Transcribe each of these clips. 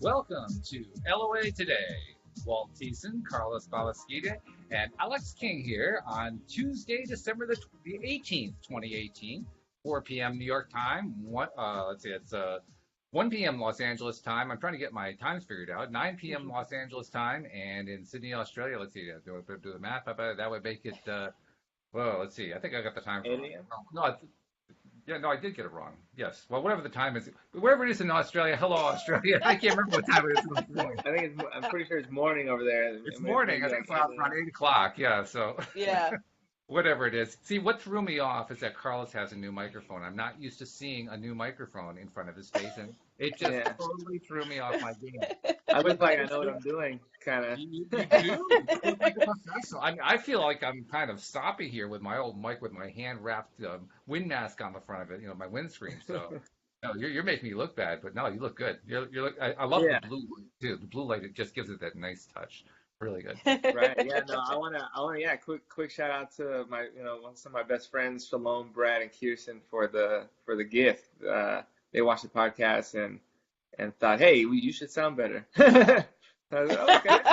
Welcome to LOA Today. Walt, Carlos Balasquita, and Alex King here on Tuesday, December the 18th, 2018, 4 p.m. New York time. Let's see, it's 1 p.m. Los Angeles time. I'm trying to get my times figured out. 9 p.m. Los Angeles time, and in Sydney, Australia, let's see, do the math. That would make it, well, let's see. I think I got the time wrong. No, yeah, no, I did get it wrong. Yes. Well, whatever the time is, wherever it is in Australia, hello, Australia. I can't remember what time it is in Australia. I'm pretty sure it's morning over there. It's morning. I think it's around 8 o'clock. Yeah. So. Yeah. Whatever it is. See, what threw me off is that Carlos has a new microphone. I'm not used to seeing a new microphone in front of his face, and it just totally threw me off my game. I look like I know what I'm doing, kind of. You do. You look like a professional. I mean, I feel like I'm kind of stoppy here with my old mic with my hand-wrapped wind mask on the front of it, my windscreen. So, no, you're making me look bad, but no, you look good. I love the blue light too. The blue light, it just gives it that nice touch. Really good. Right. Yeah. No. I wanna. Yeah. Quick shout out to my, some of my best friends, Shalom, Brad, and Kirsten for the gift. They watched the podcast and thought, hey, you should sound better. I was like, okay.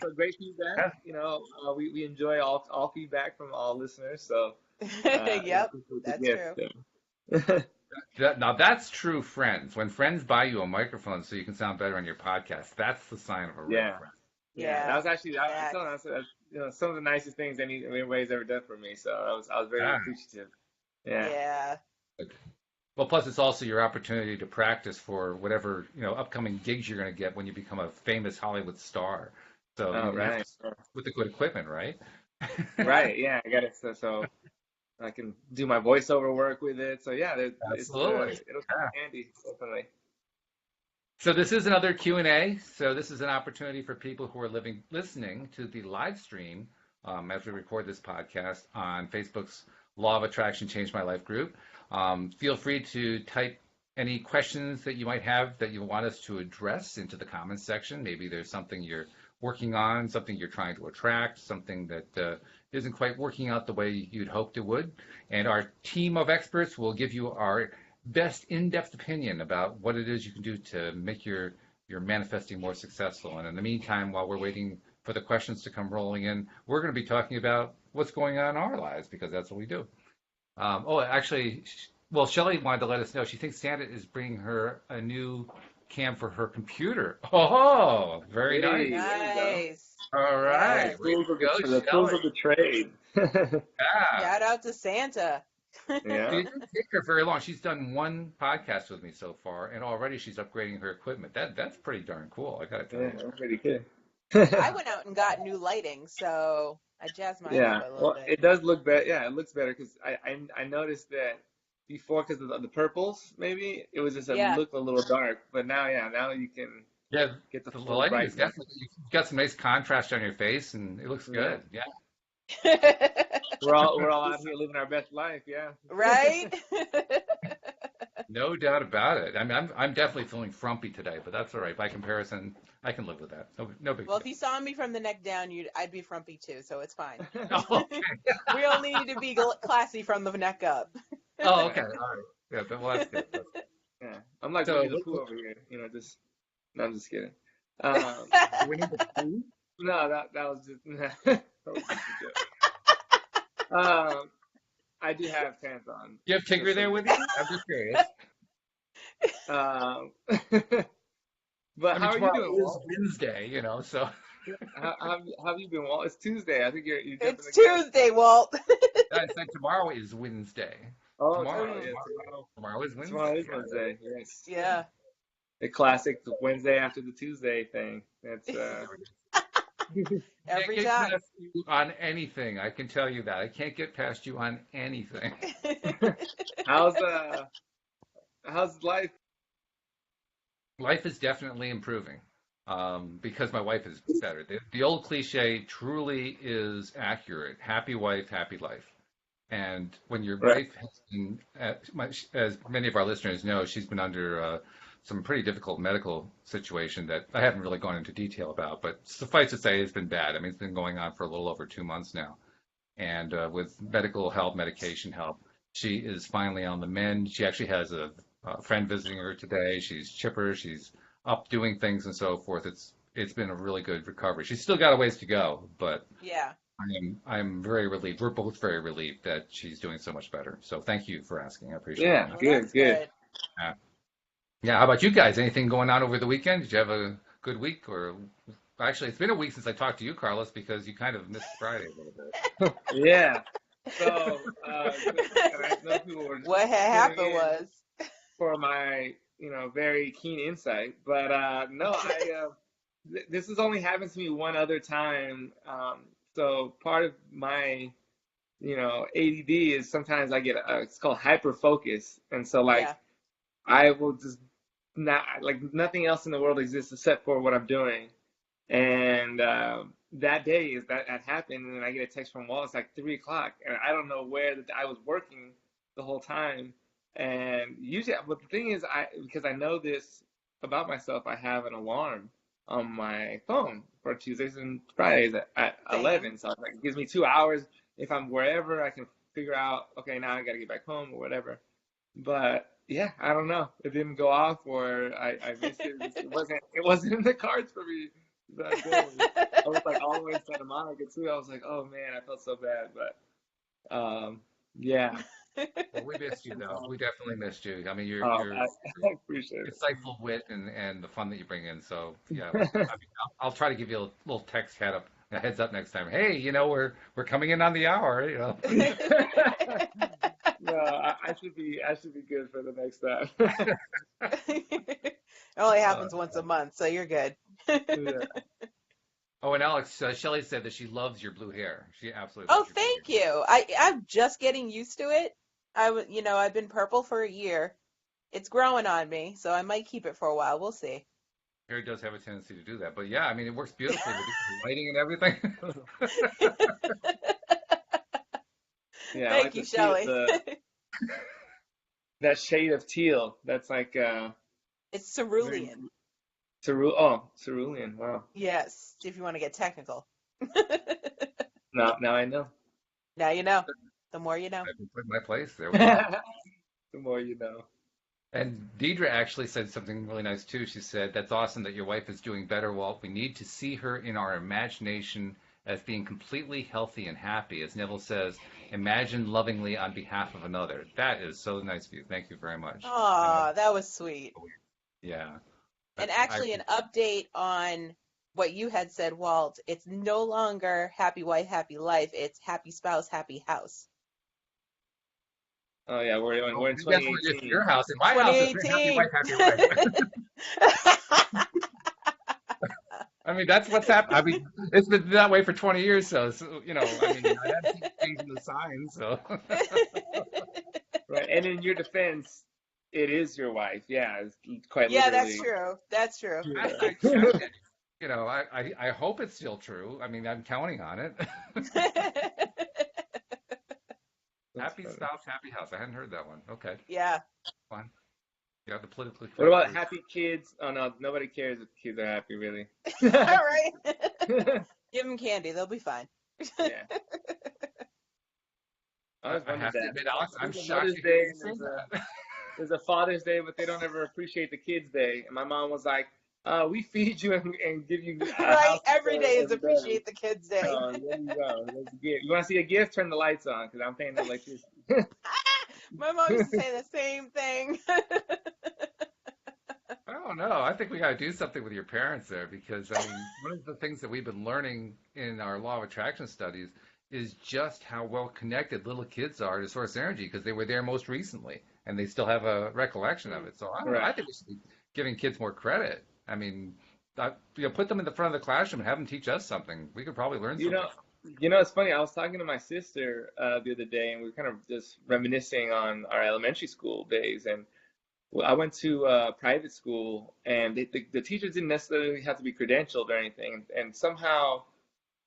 So great feedback. We enjoy all feedback from all listeners. So. Yep. That's true. Now that's true friends. When friends buy you a microphone so you can sound better on your podcast, that's the sign of a real friend. Yeah, that was actually some of the nicest things anybody's ever done for me. So I was very appreciative. Yeah. Well, plus it's also your opportunity to practice for whatever upcoming gigs you're going to get when you become a famous Hollywood star. So with the good equipment, right? Right. Yeah, I got it. So I can do my voiceover work with it. So yeah, absolutely, it'll come handy, definitely. So this is another Q&A. So this is an opportunity for people who are listening to the live stream as we record this podcast on Facebook's Law of Attraction Changed My Life group. Feel free to type any questions that you might have that you want us to address into the comments section. Maybe there's something you're working on, something you're trying to attract, something that isn't quite working out the way you'd hoped it would. And our team of experts will give you our best in-depth opinion about what it is you can do to make your manifesting more successful. And in the meantime, while we're waiting for the questions to come rolling in, we're going to be talking about what's going on in our lives, because that's what we do. Shelley wanted to let us know she thinks Santa is bringing her a new cam for her computer. Oh, very nice. Nice. All right. The tools of the trade. Shout out to Santa. Yeah. It didn't take her very long. She's done one podcast with me so far, and already she's upgrading her equipment. That's pretty darn cool. I gotta tell you. That's pretty good. I went out and got new lighting, so I jazzed mine up a little bit. It does look better. Yeah, it looks better because I noticed that before, because of the purples, maybe it was just looked a little dark, but now you can get the full lighting is definitely, you've got some nice contrast on your face, and it looks good. Yeah. We're all out here living our best life, yeah. Right? No doubt about it. I mean, I'm definitely feeling frumpy today, but that's all right. By comparison, I can live with that. No big deal. Well, if you saw me from the neck down, I'd be frumpy too, so it's fine. Oh, okay. We all need to be classy from the neck up. Oh, okay. All right. Yeah, well, that's good. Yeah, I'm like Winnie the Pooh over here. No, I'm just kidding. Winnie the Pooh? No, that was just. That was just a joke. I do have pants on. You have Tigger there with you? I'm just curious. But how are you doing, Walt? It's Wednesday, so. How have you been, Walt? It's Tuesday. I think you're It's Tuesday, Walt. I said tomorrow is Wednesday. Oh, tomorrow is Wednesday. Tomorrow is Wednesday. Yes. Yeah. The classic Wednesday after the Tuesday thing. That's every I can't time. get past you on anything. I can tell you that. I can't get past you on anything. How's life? Life is definitely improving because my wife is better. The old cliche truly is accurate. Happy wife, happy life. And when your wife has been, as many of our listeners know, she's been under some pretty difficult medical situation that I haven't really gone into detail about, but suffice to say, it's been bad. I mean, it's been going on for a little over 2 months now. And with medical help, medication help, she is finally on the mend. She actually has a friend visiting her today. She's chipper. She's up doing things and so forth. It's been a really good recovery. She's still got a ways to go, but Yeah. I'm very relieved. We're both very relieved that she's doing so much better. So thank you for asking. I appreciate Yeah, that. Well, good, that's good. good. Yeah. Yeah. How about you guys? Anything going on over the weekend? Did you have a good week? Or actually, it's been a week since I talked to you, Carlos, because you kind of missed Friday a little bit. Yeah. So, and I know people were What had tuning happened in was, for my, very keen insight, but no, this has only happened to me one other time. So part of my, ADD is sometimes I get it's called hyper focus, and so like yeah, I will just not like nothing else in the world exists except for what I'm doing. And that day is that happened, and then I get a text from Walt. It's like 3 o'clock, and I don't know where that I was working the whole time. And usually, but the thing is, because I know this about myself, I have an alarm on my phone for Tuesdays and Fridays at same. 11. So it's like it gives me 2 hours. If I'm wherever, I can figure out. Okay, now I got to get back home or whatever. But yeah, I don't know. It didn't go off, or I missed it. It wasn't in the cards for me that day. I was like all the way in Santa Monica too. I was like, oh man, I felt so bad. But yeah. Well, we missed you though. We definitely missed you. I mean, you're I appreciate insightful wit and the fun that you bring in. So yeah, I it. mean, I'll try to give you a little text a heads up next time. Hey, we're coming in on the hour. No, I should be good for the next time. It only Uh, happens once a month, so you're good. Yeah. oh, and Alex, Shelley said that she loves your blue hair. She absolutely Oh, loves your blue thank you. I'm just getting used to it. I've been purple for a year. It's growing on me, so I might keep it for a while. We'll see. hair. Hair does have a tendency to do that, but yeah, I mean, it works beautifully with the lighting and everything. Yeah, I Thank like you, the teal, Shelley. that shade of teal. That's like It's very cerulean. cerulean. Wow. Yes, if you want to get technical. Now I know. Now you know. The more you know. I've been put in my place. There we go. The more you know. And Deidre actually said something really nice too. She said, "That's awesome that your wife is doing better, Walt. We need to see her in our imagination as being completely healthy and happy." As Neville says, imagine lovingly on behalf of another. That is so nice of you. Thank you very much. And Aw, that was sweet. yeah, And I actually, an update on what you had said, Walt. It's no longer happy wife, happy life. It's happy spouse, happy house. Oh yeah, we're in that's what it is in 2018. your house. In my house, it's happy 2018. wife, happy life. I mean, that's what's happened. I mean, it's been that way for 20 years. So I mean, I haven't seen changing the signs. So Right. And in your defense, it is your wife. Yeah, it's quite Yeah, that's literally. true. That's true. I, Yeah. I checked it. I hope it's still true. I mean, I'm counting on it. That's Happy funny. spouse, happy house. I hadn't heard that one. Okay, Yeah. fine. Yeah, the politically What correct about version. happy kids? Oh no, nobody cares if kids are happy, really. All right. Give them candy. They'll be fine. Yeah. I always I wondered have to that. admit, Alex, I'm There's a shocked Mother's to hear Day you and say that. there's a Father's Day, but they don't ever appreciate the Kids Day. And my mom was like, "We feed you and give you a Right. house to Every stay day is every day. Appreciate the Kids Day. So there you go. There's a gift. You want to see a gift? Turn the lights on because I'm paying the electricity." My mom used to say the same thing. I don't know. I think we got to do something with your parents there because, I mean, one of the things that we've been learning in our law of attraction studies is just how well connected little kids are to source energy because they were there most recently and they still have a recollection of it. So I don't know. Right. I think we should be giving kids more credit. I mean, put them in the front of the classroom and have them teach us something. We could probably learn You something. know, it's funny. I was talking to my sister the other day, and we were kind of just reminiscing on our elementary school days. And well, I went to private school, and the teachers didn't necessarily have to be credentialed or anything. And somehow,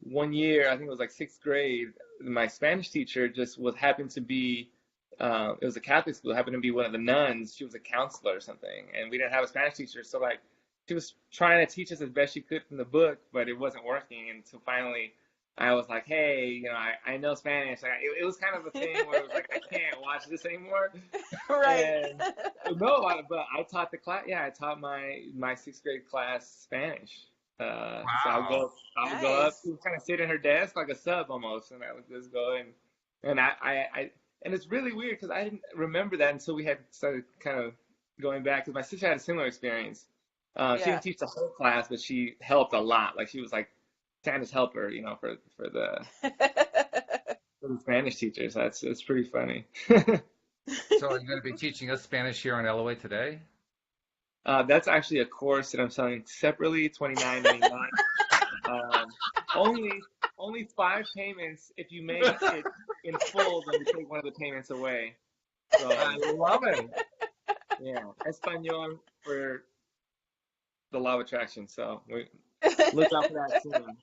one year, I think it was like sixth grade, my Spanish teacher just happened to be. It was a Catholic school. Happened to be one of the nuns. She was a counselor or something, and we didn't have a Spanish teacher. So like, she was trying to teach us as best she could from the book, but it wasn't working. And so finally, I was like, hey, I know Spanish. It was kind of a thing where it was like, I can't watch this anymore. Right. And no, but I taught the class. Yeah, I taught my sixth grade class Spanish. So Wow. I would go up, Nice. she would kind of sit in her desk like a sub almost, and I would just go in, and and it's really weird because I didn't remember that until we had started kind of going back because my sister had a similar experience. She Yeah. didn't teach the whole class, but she helped a lot. Like she was like Santa's helper, for the Spanish teachers. It's pretty funny. So are you going to be teaching us Spanish here on LOA today? That's actually a course that I'm selling separately, $29.99. Um, only 5 payments. If you make it in full, then we take one of the payments away. So I love it. yeah, Espanol for the law of attraction. So look out for that soon.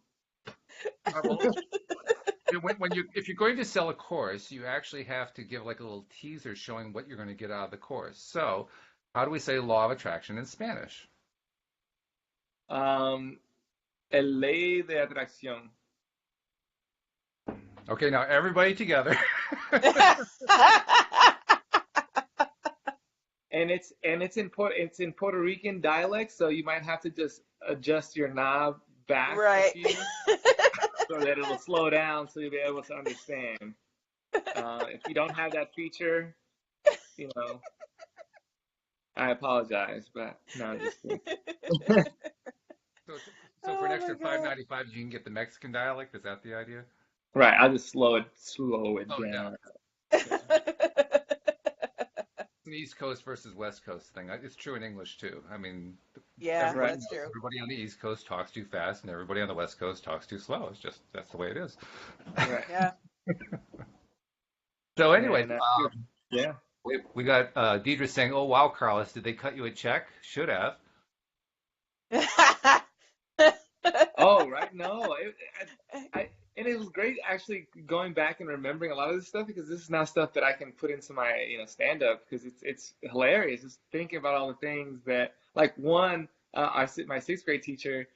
Well, if you're going to sell a course, you actually have to give like a little teaser showing what you're going to get out of the course. So, how do we say law of attraction in Spanish? Um, El ley de atracción. Okay, now everybody together. And it's in Puerto Rican dialect, so you might have to just adjust your knob back a Right. few so that it'll slow down so you'll be able to understand. If you don't have that feature, you know, I apologize, but no, I'm just kidding. So, so for Oh an my extra God. $5.95, you can get the Mexican dialect. Is that the idea? Right, I'll just slow it Slow it down. down. An East Coast versus West Coast thing. It's true in English too. I mean, Yeah, everybody Right, that's true. everybody on the East Coast talks too fast, and everybody on the West Coast talks too slow. It's just that's the way it is. right. Yeah. So anyway, And yeah. we got Deidre saying, "Oh wow, Carlos, did they cut you a check? Should have." Oh, right. No, and it was great actually going back and remembering a lot of this stuff because this is now stuff that I can put into my stand up because it's hilarious just thinking about all the things that like one my sixth grade teacher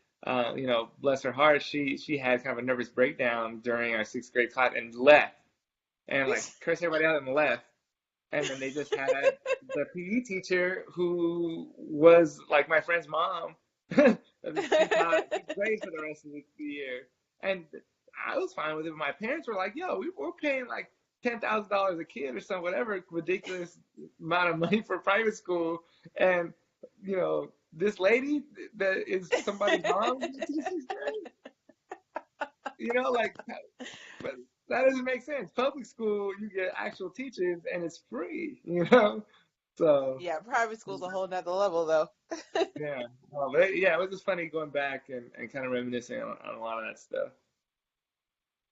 bless her heart she had kind of a nervous breakdown during our sixth grade class and left and like cursed everybody out and left. And then they just had the PE teacher who was like my friend's mom. She taught sixth grade for the rest of the year. And I was fine with it. My parents were like, yo, we're paying like $10,000 a kid or some whatever ridiculous amount of money for private school. And, this lady that is somebody's mom, like, but that doesn't make sense. Public school, you get actual teachers and it's free. So Yeah, private school's a whole nother level though. yeah, but yeah, it was just funny going back and kind of reminiscing on a lot of that stuff.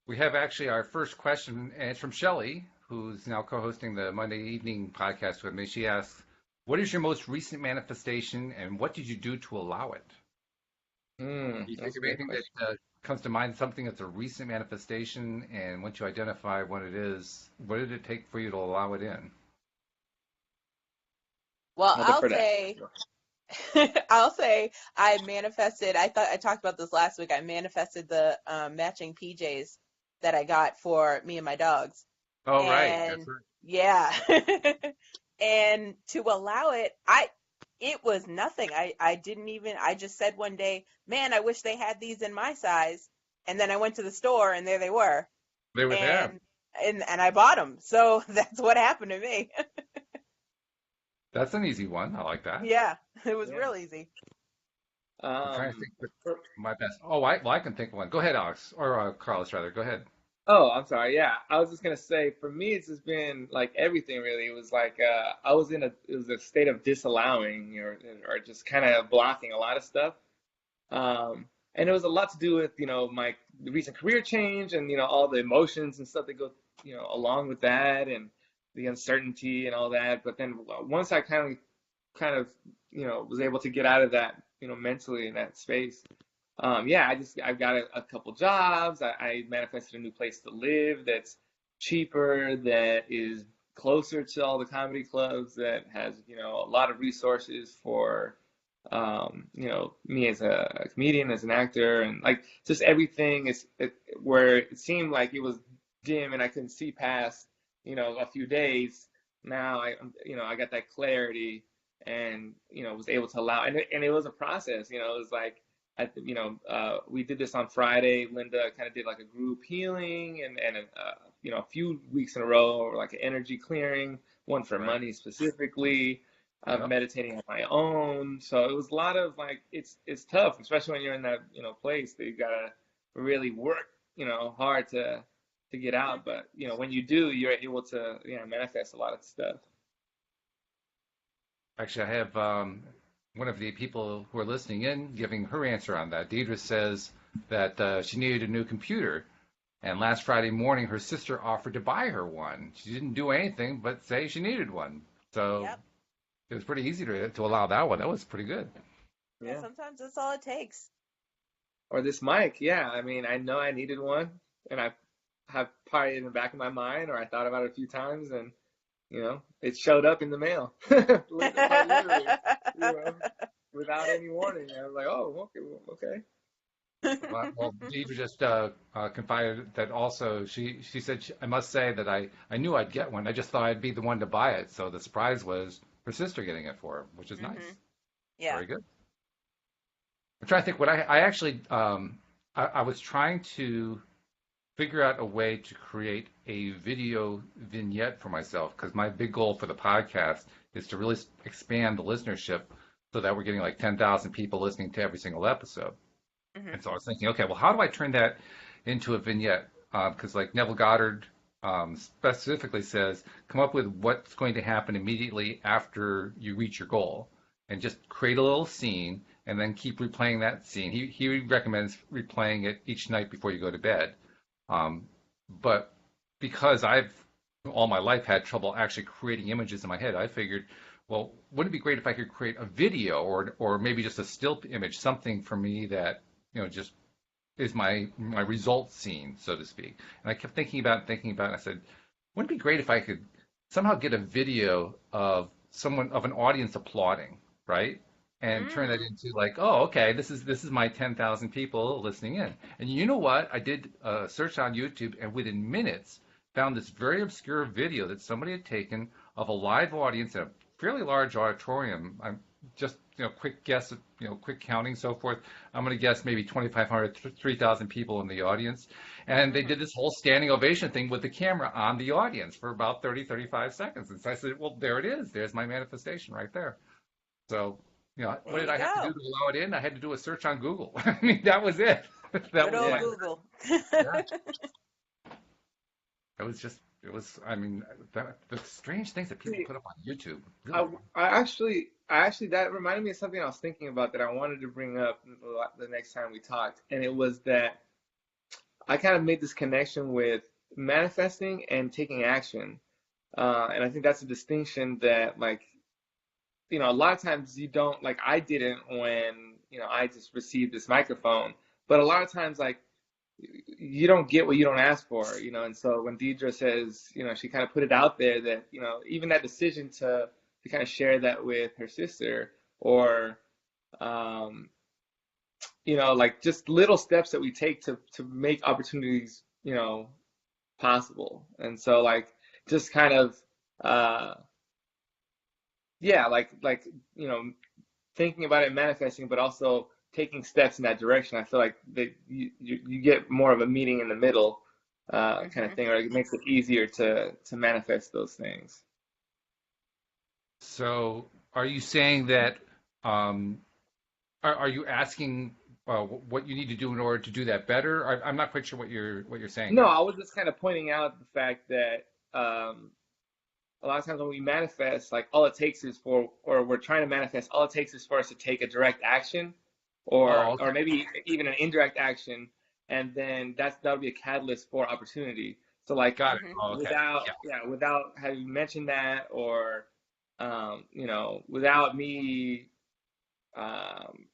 We have actually our first question, and it's from Shelley, who's now co-hosting the Monday evening podcast with me. She asks, "What is your most recent manifestation, and what did you do to allow it?" Do you think That's a of great anything question. that comes to mind, something that's a recent manifestation, and once you identify what it is, what did it take for you to allow it in? Well, I'll defer that. I'll say I manifested. I thought I talked about this last week. I manifested the matching PJs that I got for me and my dogs. Oh, right. That's And right. yeah. And to allow it, it was nothing. I just said one day, man, I wish they had these in my size. And then I went to the store and there they were. They were there. And I bought them. So that's what happened to me. That's an easy one. I like that. Yeah, it was Yeah. real easy. I'm trying to think For- my best. Oh, I can think of one. Go ahead, Alex, or Carlos, rather. Go ahead. Oh, I'm sorry. Yeah, I was just gonna say, for me, it's just been like everything really. It was like it was a state of disallowing or just kind of blocking a lot of stuff. And it was a lot to do with my recent career change and all the emotions and stuff that go along with that and the uncertainty and all that. But then once I kind of was able to get out of that mentally in that space. Yeah, I've got a couple jobs. I manifested a new place to live that's cheaper, that is closer to all the comedy clubs, that has a lot of resources for you know, me as a comedian, as an actor, and like just everything where it seemed like it was dim and I couldn't see past, you know, a few days. Now you know, I got that clarity and, you know, was able to allow, and it was a process, you know, it was like, you know, we did this on Friday. Linda kind of did like a group healing and you know, a few weeks in a row, or like an energy clearing, one for Right. money specifically, Yep. meditating on my own. So it was a lot of like, it's tough, especially when you're in that, you know, place that you gotta really work, you know, hard to get out. But, you know, when you do, you're able to, you know, manifest a lot of stuff. Actually, I have one of the people who are listening in giving her answer on that. Deidre says that she needed a new computer, and last Friday morning her sister offered to buy her one. She didn't do anything but say she needed one. So Yep. it was pretty easy to allow that one. That was pretty good. Yeah, Yeah. sometimes that's all it takes. Or this mic. Yeah. I mean, I know I needed one, and I have probably in the back of my mind, or I thought about it a few times, and, you know, it showed up in the mail. Quite literally, you know, without any warning. I was like, oh, okay, okay. Well, Deidre just confided that also she said I must say that I knew I'd get one. I just thought I'd be the one to buy it. So the surprise was her sister getting it for her, which is nice. Yeah. Very good. I'm trying to think what I actually I was trying to figure out a way to create a video vignette for myself because my big goal for the podcast is to really expand the listenership so that we're getting like 10,000 people listening to every single episode. Hmm. And so I was thinking, okay, well, how do I turn that into a vignette? Because like Neville Goddard specifically says, come up with what's going to happen immediately after you reach your goal, and just create a little scene, and then keep replaying that scene. He recommends replaying it each night before you go to bed. But because I've all my life had trouble actually creating images in my head, I figured, well, wouldn't it be great if I could create a video or maybe just a still image, something for me that just is my result scene, so to speak. And I kept thinking about it. And I said, wouldn't it be great if I could somehow get a video of an audience applauding, right? And turn that Mm. into like, oh, okay, this is my 10,000 people listening in. And you know what? I did a search on YouTube, and within minutes found this very obscure video that somebody had taken of a live audience in a fairly large auditorium. I'm just quick guess, quick counting, so forth. I'm going to guess maybe 2,500, 3,000 people in the audience. And they did Hmm. this whole standing ovation thing with the camera on the audience for about 30, 35 seconds. And so I said, well, there it is. There's my manifestation right there. So, what There did you I have to do go. to allow it in? I had to do a search on Google. I mean, that was it. That Good was old Yeah. my, Google. yeah, it was, I mean, the strange things that people See, put up on YouTube, I, really. I actually, that reminded me of something I was thinking about that I wanted to bring up the next time we talked, and it was that I kind of made this connection with manifesting and taking action. And I think that's a distinction that, like, a lot of times you don't, like, I didn't when, I just received this microphone. But a lot of times, like, you don't get what you don't ask for, And so when Deidre says, she kind of put it out there that, even that decision to kind of share that with her sister, or, um, like just little steps that we take to make opportunities, possible. And so, like, just kind of, uh, yeah, like, you know, thinking about it, manifesting, but also taking steps in that direction. I feel like that you get more of a meeting in the middle, kind of Hmm. thing, or it makes it easier to manifest those things. So, are you saying that, um, are you asking what you need to do in order to do that better? I'm not quite sure what you're saying No, there. I was just kind of pointing out the fact that, a lot of times when we manifest, like, all it takes is or we're trying to manifest, all it takes is for us to take a direct action, Oh, or okay. maybe even an indirect action, and then that'll be a catalyst for opportunity. So, like, Got it. Hmm. Oh, okay. Yeah. without having mentioned that, or, without me, um,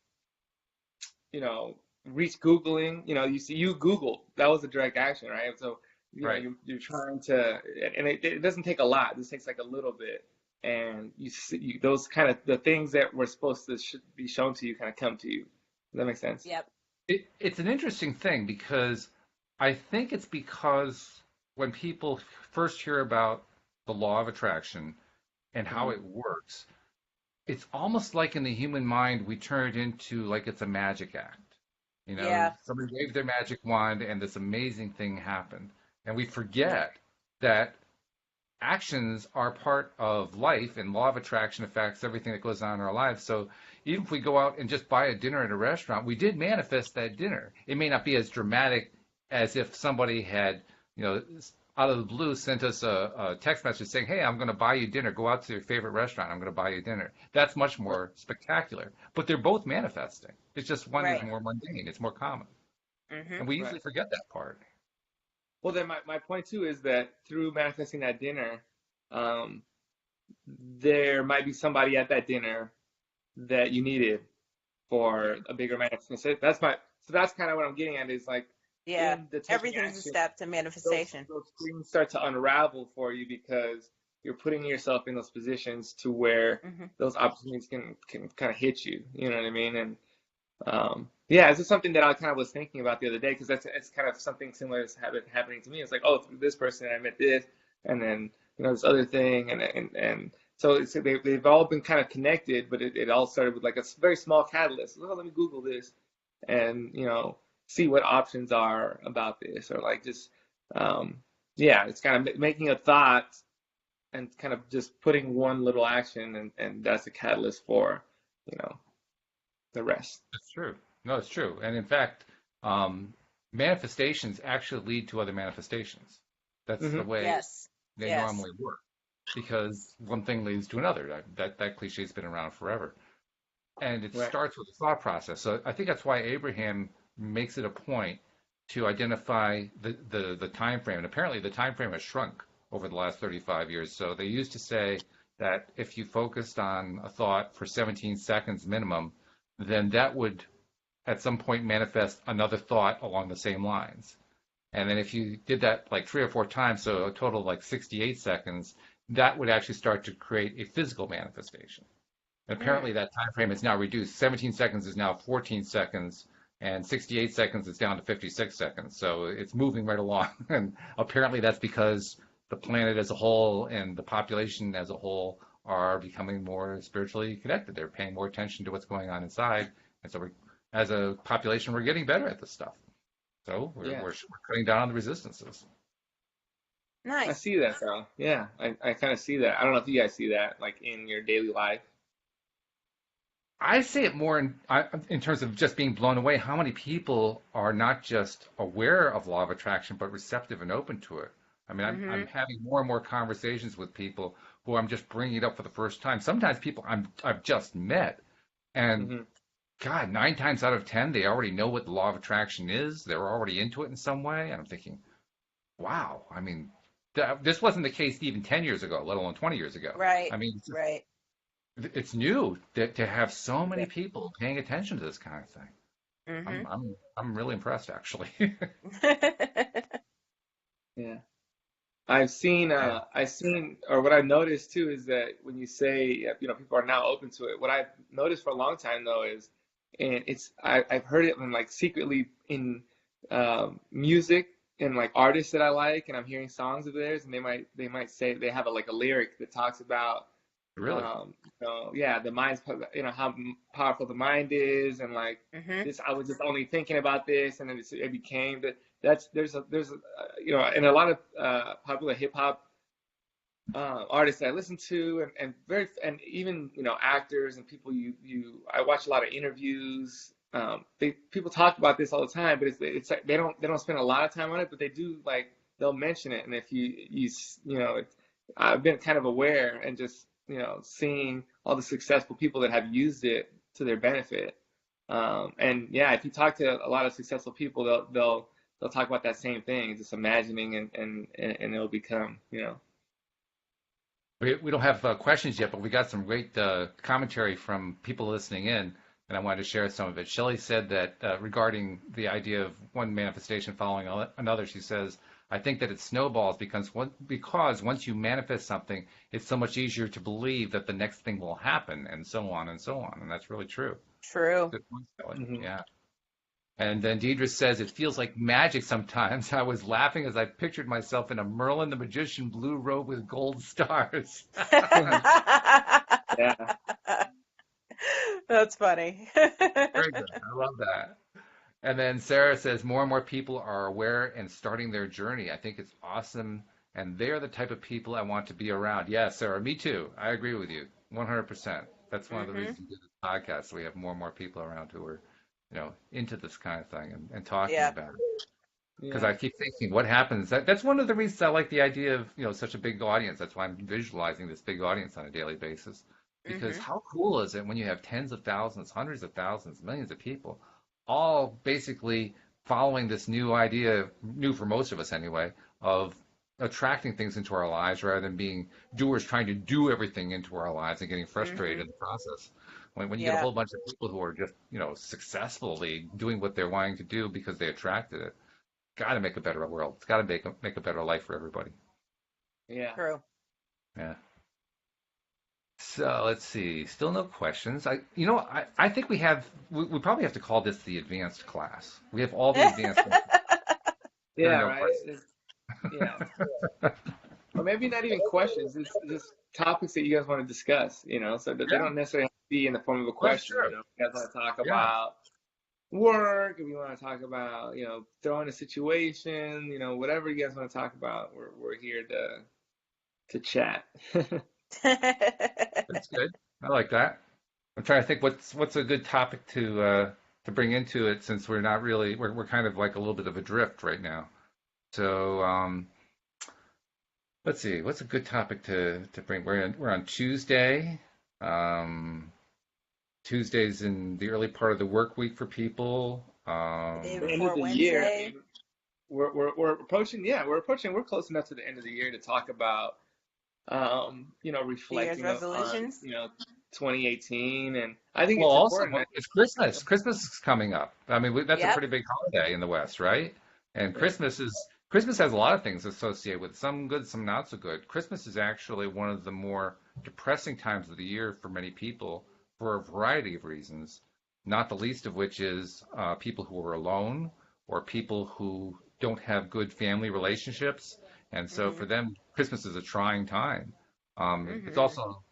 you know, reach Googling, you Google, that was a direct action, right? So, Right. you're trying to, and it doesn't take a lot. This takes like a little bit and you see those kind of the things that were supposed to be shown to you kind of come to you. Does that make sense? Yep. It's an interesting thing because I think it's because when people first hear about the law of attraction and how Hmm. it works, it's almost like in the human mind we turn it into like it's a magic act. You know, Yeah. somebody waved their magic wand and this amazing thing happened. And we Right. forget that actions are part of life, and law of attraction affects everything that goes on in our lives. So even if we go out and just buy a dinner at a restaurant, we did manifest that dinner. It may not be as dramatic as if somebody had, you know, out of the blue sent us a text message saying, "Hey, I'm going to buy you dinner. Go out to your favorite restaurant. I'm going to buy you dinner." That's much more spectacular. But they're both manifesting. It's just one is Right. more mundane. It's more common, Mhm. and we Right. usually forget that part. Well, then my point too is that through manifesting that dinner, um, there might be somebody at that dinner that you needed for Mhm. a bigger manifestation. So that's kind of what I'm getting at is like Yeah. in the taking Everything's a action, step to manifestation. those things start to unravel for you because you're putting yourself in those positions to where Mhm. those opportunities can kind of hit you. You know what I mean? And yeah, it's just something that I kind of was thinking about the other day because it's kind of something similar that's happening to me. It's like, oh, through this person I met this, and then this other thing, and so they've all been kind of connected, but it all started with like a very small catalyst. Oh, let me Google this, and see what options are about this, or like just um, yeah, it's kind of making a thought and kind of just putting one little action, and that's the catalyst for you know the rest. It's true. No, it's true. And in fact, um, manifestations actually lead to other manifestations. That's the Hmm. way Yes. they Yes. normally work because one thing leads to another. That cliche's been around forever. And it Right. starts with a thought process. So I think that's why Abraham makes it a point to identify the time frame. And apparently the time frame has shrunk over the last 35 years. So they used to say that if you focused on a thought for 17 seconds minimum, then that would at some point manifest another thought along the same lines. And then if you did that like 3 or 4 times, so a total of like 68 seconds, that would actually start to create a physical manifestation. And apparently Mm. that time frame is now reduced. 17 seconds is now 14 seconds, and 68 seconds is down to 56 seconds. So it's moving right along. And apparently that's because the planet as a whole and the population as a whole are becoming more spiritually connected. They're paying more attention to what's going on inside. And so as a population, we're getting better at this stuff. So Yeah. we're cutting down on the resistances. I Nice. see that, Carl. Yeah, I kind of see that. I don't know if you guys see that, like in your daily life. I say it more in terms of just being blown away. How many people are not just aware of law of attraction, but receptive and open to it? I mean, I'm Mhm. having more and more conversations with people who I'm just bringing it up for the first time. Sometimes people I've just met, and Hmm. God, 9 times out of 10, they already know what the law of attraction is. They're already into it in some way, and I'm thinking, wow. I mean, this wasn't the case even 10 years ago, let alone 20 years ago. Right. I mean, Right. it's new to have so Yeah. many people paying attention to this kind of thing. I'm Mhm. I'm I'm really impressed actually. Yeah. I've seen, or what I've noticed too is that when you say, people are now open to it, what I've noticed for a long time though is, and I've heard it in like secretly in music and like artists that I like, and I'm hearing songs of theirs, and they might say they have like a lyric that talks about Really. yeah, the mind's, how powerful the mind is, and like Mhm. this, I was just only thinking about this, and then it became that. There's a and a lot of popular hip hop artists that I listen to, and even actors and people I watch a lot of interviews. People talk about this all the time, but it's like they don't spend a lot of time on it, but they do, like they'll mention it, and if I've been kind of aware and just seeing all the successful people that have used it to their benefit. And yeah, if you talk to a lot of successful people, they'll talk about that same thing, just imagining, and it'll become. We don't have questions yet, but we got some great commentary from people listening in, and I wanted to share some of it. Shelley said that regarding the idea of one manifestation following another, she says, I think that it snowballs because once you manifest something, it's so much easier to believe that the next thing will happen, and so on and so on. And that's really true. True. Good point, Kelly. Hmm. Yeah. And then Deidre says, it feels like magic sometimes. I was laughing as I pictured myself in a Merlin the Magician blue robe with gold stars. Yeah. That's funny. Very good. I love that. And then Sarah says, more and more people are aware and starting their journey. I think it's awesome. And they're the type of people I want to be around. Yeah, Sarah, me too. I agree with you 100%. That's one of the Hmm. reasons we do this podcast. So we have more and more people around who are, into this kind of thing and talking Yeah. about it. Because Yeah. I keep thinking, what happens? That's one of the reasons I like the idea of, such a big audience. That's why I'm visualizing this big audience on a daily basis. Because Hmm. how cool is it when you have tens of thousands, hundreds of thousands, millions of people, all basically following this new idea, new for most of us anyway, of attracting things into our lives rather than being doers trying to do everything into our lives and getting frustrated Hmm. in the process. When you get a Yeah. whole bunch of people who are just, successfully doing what they're wanting to do because they attracted it, got to make a better world. It's got to make a better life for everybody. Yeah. True. Yeah. So let's see. Still no questions. I think we probably have to call this the advanced class. We have all the advanced classes. There are Yeah. no Right. questions. Yeah. Or maybe not even questions. It's just topics that you guys want to discuss. So that they Yeah, don't necessarily have to be in the form of a that's question. true. If you guys want to talk Yeah. about work, if you want to talk about, throwing a situation, whatever you guys want to talk about, we're here to chat. That's good. I like that. I'm trying to think what's a good topic to bring into it since we're kind of like a little bit of a drift right now. So let's see, what's a good topic to bring? We're on Tuesday. Um, Tuesday's in the early part of the work week for people. The day The end of before the year, I Wednesday. mean, we're approaching. Yeah, we're close enough to the end of the year to talk about, New Year's reflecting on, resolutions. 2018, and I think Well, it's also important. it's Christmas. Christmas is coming up. I mean, that's a Yep. pretty big holiday in the West, right? And Yeah. Christmas has a lot of things associated with it, some good, some not so good. Christmas is actually one of the more depressing times of the year for many people for a variety of reasons, not the least of which is people who are alone or people who don't have good family relationships, and so Hmm. for them, Christmas is a trying time. It's Hmm. also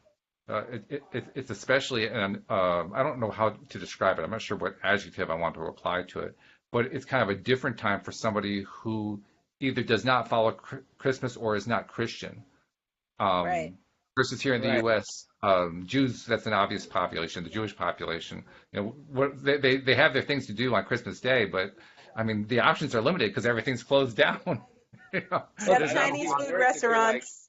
it's especially, and I don't know how to describe it. I'm not sure what adjective I want to apply to it, but it's kind of a different time for somebody who either does not follow Christmas or is not Christian. Right. Um, versus here in the Right. U.S., Jews, that's an obvious population, the Jewish population. They have their things to do on Christmas Day, but I mean, the options are limited because everything's closed down. Well, Except There's I think not a it's Chinese whole even food worse if you're like, restaurants.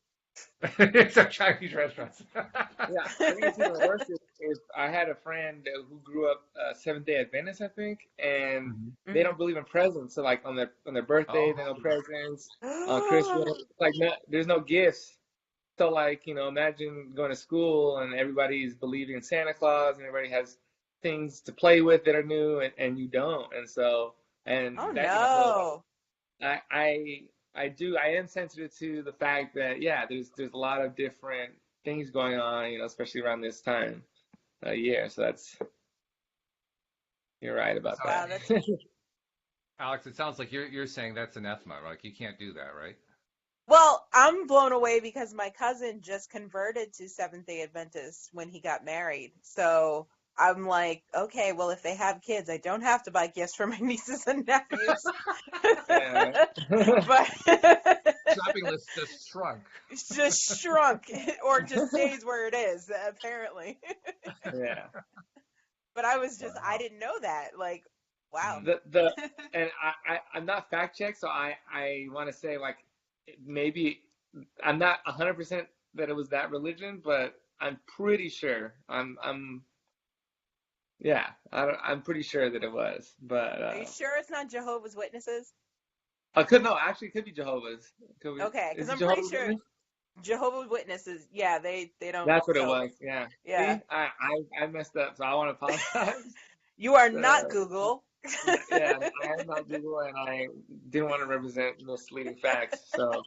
lot. Except Chinese restaurants. yeah, I think it's even worse if I had a friend who grew up Seventh Day Adventist, I think, and Mhm. they Hmm. don't believe in presents. So like on their birthday, they no Oh, presents. On Christmas, like there's no gifts. So like, imagine going to school and everybody's believing in Santa Claus and everybody has things to play with that are new and you don't. And so and Oh that, so no. I am sensitive to the fact that yeah, there's a lot of different things going on, especially around this time of year. So you're right about so Wow, that. that's Alex, it sounds like you're saying that's anathema, right? Like you can't do that, right? well, I'm blown away because my cousin just converted to Seventh Day Adventist when he got married. So I'm like, okay, well, if they have kids, I don't have to buy gifts for my nieces and nephews. Yeah. But Shopping list just shrunk. it's just shrunk or just stays where it is, apparently. Yeah. But I Wow. didn't know that. Like, wow. Mm. The and I'm not fact checked, so I want to say like maybe I'm not 100% that it was that religion, but I'm pretty sure. Yeah, I'm pretty sure that it was, but Are you sure it's not Jehovah's Witnesses? I could no, actually, it could be Jehovah's. Could be, Okay, because is it I'm pretty Jehovah's sure Witness? Jehovah's Witnesses, yeah, they don't That's what it was. celebrate. Yeah. Yeah. See, I messed up, so I want to apologize. You are not So, Google. Yeah, I had it on Google, and I didn't want to represent misleading facts, so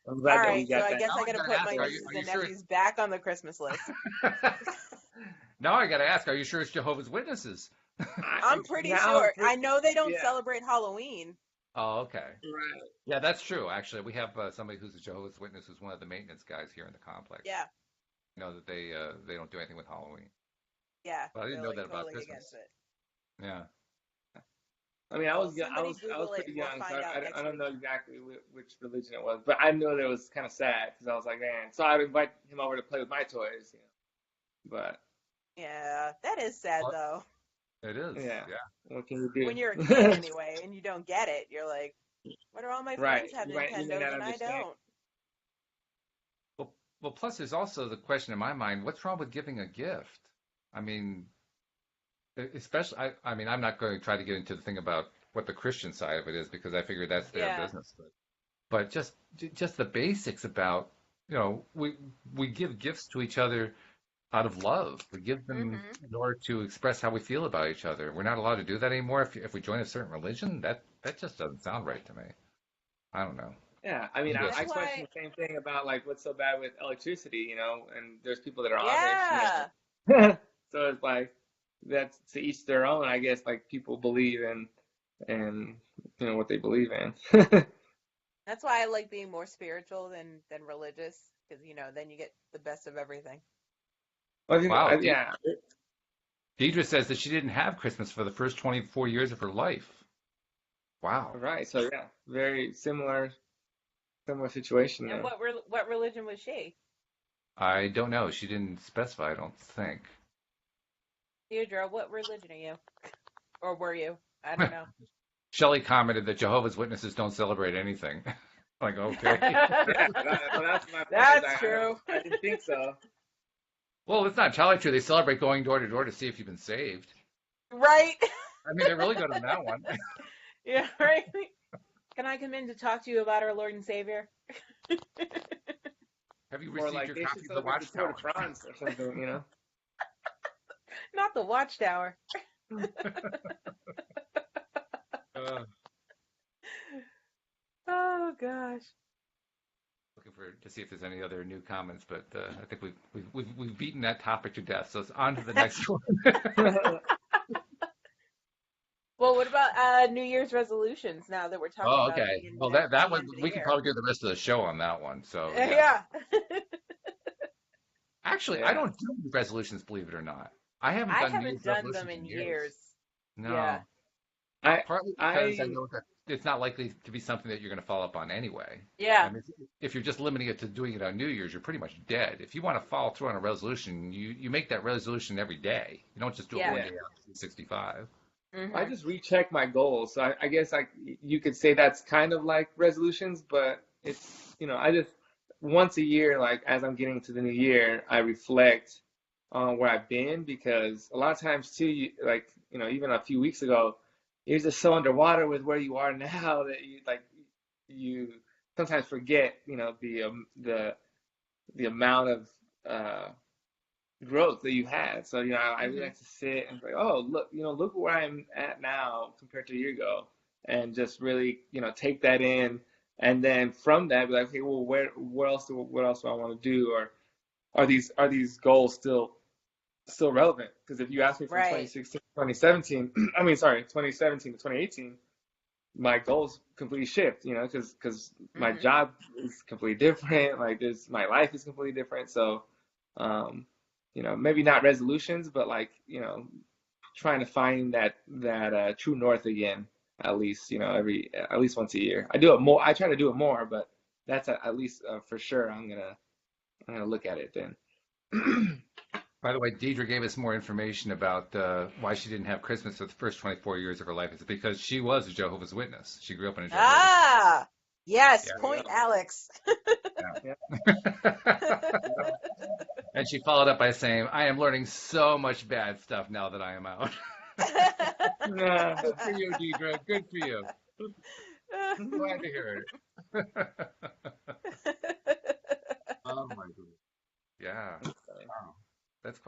I'm All glad that we right, so got I that. guess Now I I got to gotta put ask, my are you nieces are you and sure? nephews back on the Christmas list. Now I gotta ask, are you sure it's Jehovah's Witnesses? I'm pretty Now I'm sure. pretty, I know they don't yeah, celebrate Halloween. Oh, okay. right. Yeah, that's true. Actually, we have somebody who's a Jehovah's Witness who's one of the maintenance guys here in the complex. Yeah, I know that they don't do anything with Halloween, yeah, but I didn't they're know like that about totally Christmas. against it. Yeah. I mean, I Well, was young, somebody I was Google it pretty and we'll young, so find out I next don't week. know exactly which religion it was, but I know that it was kind of sad because I was like, man. So I'd invite him over to play with my toys, you know. But Yeah, that is sad Well, though. it is. yeah, Yeah. what can you When you're a kid do? anyway and you don't get it, you're like, what do all my Right. friends have You may Nintendos not and I understand. don't? Well, plus there's also the question in my mind, what's wrong with giving a gift? I mean, especially, I mean, I'm not going to try to get into the thing about what the Christian side of it is because I figure that's their Yeah. business. But just the basics about, we give gifts to each other out of love. We give them Hmm. in order to express how we feel about each other. We're not allowed to do that anymore if we join a certain religion. That just doesn't sound right to me. I don't know. Yeah, I mean, You That's I guys, question why, the same thing about like what's so bad with electricity, you know, and there's people that are Amish, you yeah. know. So it's like that's to each their own, I guess, like people believe in and you know what they believe in. That's why I like being more spiritual than religious, because then you get the best of everything. I think, wow. yeah, Deidre says that she didn't have Christmas for the first 24 years of her life. Wow. right. So yeah, very similar situation And there. what religion was she? I don't know. She didn't specify, I don't think. Deirdre, what religion are you? Or were you? I don't know. Shelley commented that Jehovah's Witnesses don't celebrate anything. Like, okay. Yeah, well, that's my point. Is That's true. I didn't think so. Well, it's not entirely true. They celebrate going door to door to see if you've been saved. Right? I mean, they're really good on that one. Yeah, right. Can I come in to talk to you about our Lord and Savior? Have you Or received like your they copy should of the celebrate the Tour de Watchtower? France or something, you know? Not the Watchtower. Uh, Oh gosh. looking to see if there's any other new comments, but I think we've beaten that topic to death. So it's on to the next one. Well, what about New Year's resolutions now that we're talking Oh, about okay. getting Well, to that the one end of the we could year? probably do the rest of the show on that one. So yeah. Yeah. Actually, I Yeah. don't do resolutions, believe it or not. I haven't I done New haven't Year's done them resolutions in in years. years. Yeah. No, I partly because I I know that it's not likely to be something that you're going to follow up on anyway. I Yeah. mean, if you're just limiting it to doing it on New Year's, you're pretty much dead. If you want to follow through on a resolution, you make that resolution every day. You don't just do it Yeah. one yeah. day out of 365. I Mhm. just recheck my goals. So I guess like you could say that's kind of like resolutions, but it's I just once a year, like as I'm getting to the new year, I reflect on where I've been because a lot of times too, like even a few weeks ago, you're just so underwater with where you are now that you sometimes forget the amount of growth that you had. So, I really Mhm. like to sit and be like, oh, look where I'm at now compared to a year ago, and just really, take that in, and then from that, be like, okay, well, what else do I want to do, or are these goals still relevant? Because if you ask me from Right. 2016 to 2017, I mean, sorry, 2017 to 2018, my goals completely shift, because my Mhm. job is completely different. Like my life is completely different. So, um, maybe not resolutions, but like, trying to find that true north again, at least, at least once a year. I do it more. I try to do it more, but that's at least for sure. I'm gonna look at it then. By the way, Deidre gave us more information about why she didn't have Christmas for the first 24 years of her life. It's because she was a Jehovah's Witness. She grew up in a Jehovah's. Ah, yes. There we Point, go. Alex. Yeah. And she followed up by saying, I am learning so much bad stuff now that I am out. Yeah. Good for you, Deidre. Good for you. Glad to hear it. Oh my goodness. Yeah. Wow. that's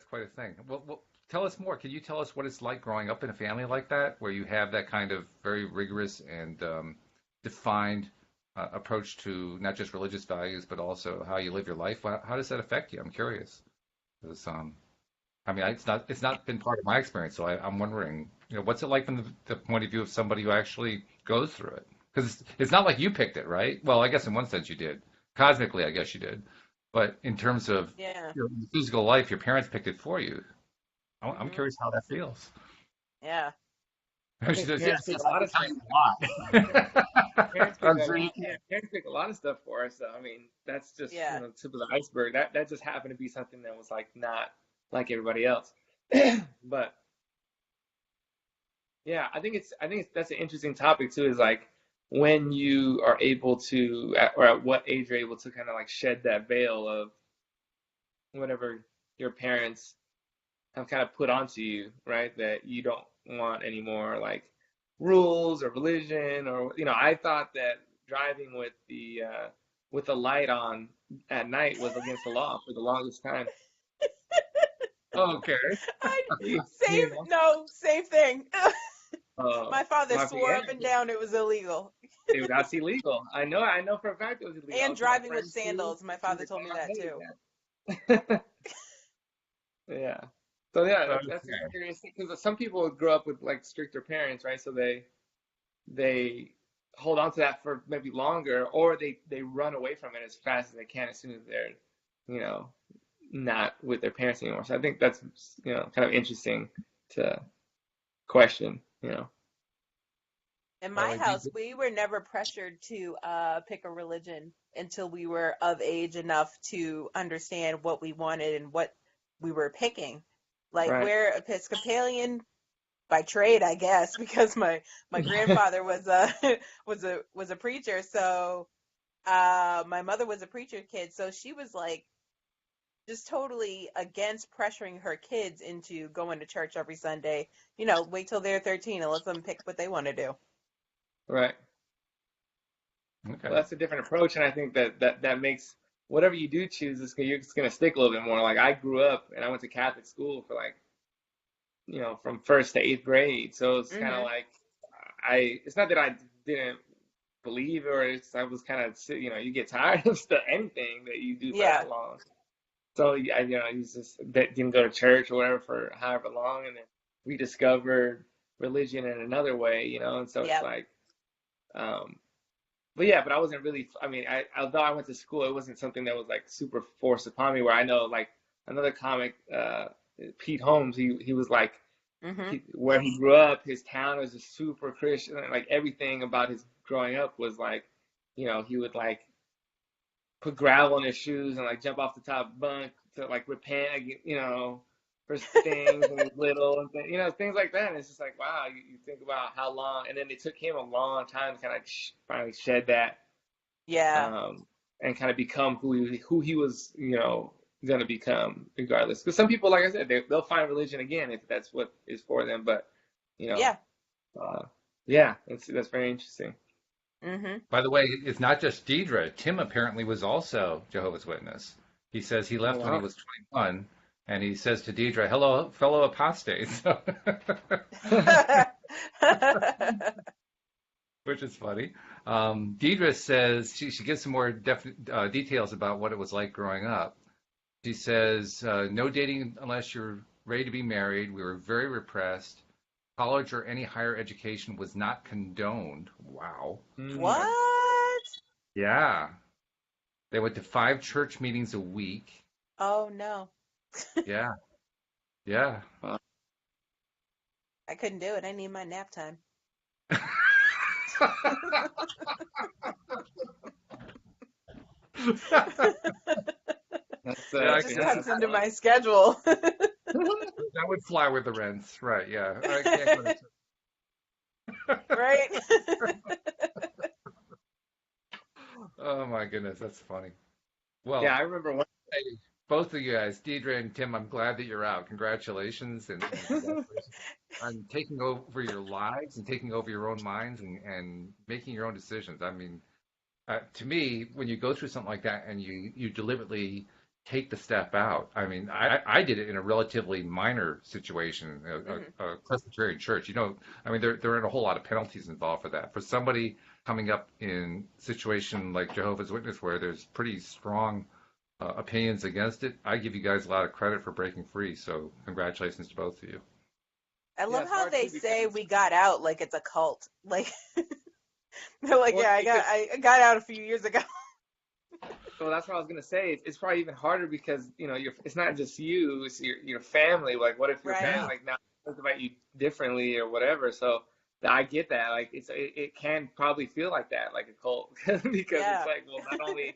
quite a thing. Well, tell us more. Can you tell us what it's like growing up in a family like that, where you have that kind of very rigorous and defined approach to not just religious values, but also how you live your life? How does that affect you? I'm curious. 'Cause, I mean, it's not been part of my experience, so I'm wondering, what's it like from the point of view of somebody who actually goes through it? Because it's not like you picked it, right? Well, I guess in one sense you did. Cosmically, I guess you did. But in terms of Yeah. your physical life, your parents picked it for you. I'm Hmm. curious how that feels. Yeah. I She think says, yes, parents pick yes, a I lot can of tell stuff. you a lot. Parents pick I'm a sure you lot. can. Yeah, parents pick a lot of stuff for us. So, I mean, that's just Yeah. tip of the iceberg. That just happened to be something that was like not like everybody else. But yeah, I think that's an interesting topic too. Is like when you are able to, or at what age you're able to kind of like shed that veil of whatever your parents have kind of put onto you, right? That you don't want anymore, like rules or religion, or I thought that driving with the light on at night was against the law for the longest time. Okay. I, You, same, you know, no, same thing. uh, My father my swore yeah, up and down it was illegal. that's illegal. I know for a fact it was illegal. I And was with my driving with friends too. sandals. My We father were told me taught, that too. hey, yeah. Yeah. So yeah, that's Okay. just curious because some people grow up with like stricter parents, right? So they hold on to that for maybe longer, or they run away from it as fast as they can as soon as they're, you know, not with their parents anymore. So I think that's, kind of interesting to question, In By the my way, do house, we were never pressured to pick a religion until we were of age enough to understand what we wanted and what we were picking. Like right? we're Episcopalian by trade, I guess, because my grandfather was a was a preacher. So my mother was a preacher kid, so she was like just totally against pressuring her kids into going to church every Sunday. Wait till they're 13 and let them pick what they want to do. Right. Well, Okay. that's a different approach, and I think that makes whatever you do choose, it's gonna stick a little bit more. Like I grew up and I went to Catholic school for like, from first to eighth grade, so it's kind of Mhm. like it's not that I didn't believe or I was kind of, you get tired of anything that you do for Yeah. that long. So you just didn't go to church or whatever for however long, and then rediscovered religion in another way, and so it's Yep. like, um, but yeah, but I wasn't really, I mean, although I went to school, it wasn't something that was like super forced upon me. Where I know like another comic, Pete Holmes, he was like, Mhm. where he grew up, his town was just super Christian, and like everything about his growing up was like, he would like put gravel in his shoes and like jump off the top bunk to like repent, for things when he was little and things like that. And it's just like, wow, you think about how long, and then it took him a long time to kind of finally shed that, Yeah. um, and kind of become who he was, going to become regardless. Because some people, like I said, they'll find religion again if that's what is for them. But, you know, Yeah. yeah, that's very interesting. Mhm. By the way, it's not just Deidre. Tim apparently was also Jehovah's Witness. He says he Oh, left when he wow. was 21, and he says to Deidre, "Hello, fellow apostates," which is funny. Deidre says she gives some more details about what it was like growing up. She says, "No dating unless you're ready to be married. We were very repressed. College or any higher education was not condoned." Wow. Mm, What? Yeah. They went to 5 church meetings a week. Oh no. Yeah, yeah. wow. I couldn't do it. I need my nap time. That's Yeah, It I just guess yeah, cuts that's into fun. my schedule. that would fly with the rents, right? Yeah, I can't go to. Right? Oh my goodness, that's funny. Yeah, Well, I remember one. hey, both of you guys, Deidre and Tim, I'm glad that you're out. Congratulations, and congratulations on taking over your lives and taking over your own minds and making your own decisions. I mean, to me, when you go through something like that and you deliberately take the step out. I mean, I did it in a relatively minor situation, a Presbyterian church. I mean, there are a whole lot of penalties involved for that. For somebody coming up in a situation like Jehovah's Witness, where there's pretty strong opinions against it, I give you guys a lot of credit for breaking free. So congratulations to both of you. I Yeah, love it's how hard they too say because we got out like it's a cult. Like they're like, well, yeah, because I got out a few years ago. well, that's what I was gonna say. It's probably even harder because it's not just you, it's your family. Like, what if your Right. family Yeah. like now thinks about you differently or whatever? So I get that. Like, it can probably feel like that, like a cult, because it's Yeah. like, well, not only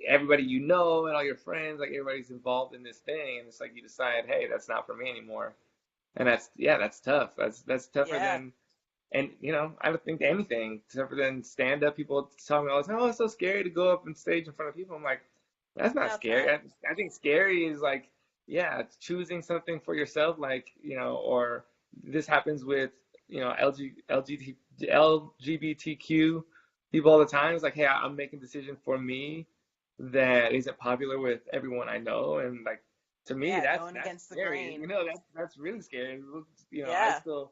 everybody you know and all your friends, like everybody's involved in this thing, and it's like you decide, hey, that's not for me anymore, and that's tough. That's tougher Yeah. than. And I don't think anything tougher than stand up. People tell me all the time, "Oh, it's so scary to go up on stage in front of people." I'm like, that's not No, it's scary. not. I think scary is like, yeah, choosing something for yourself, like or this happens with LGBTQ people all the time. It's like, hey, I'm making a decision for me that isn't popular with everyone I know, and like to me, Yeah, that's going against the scary. grain. That's really scary. I Yeah. still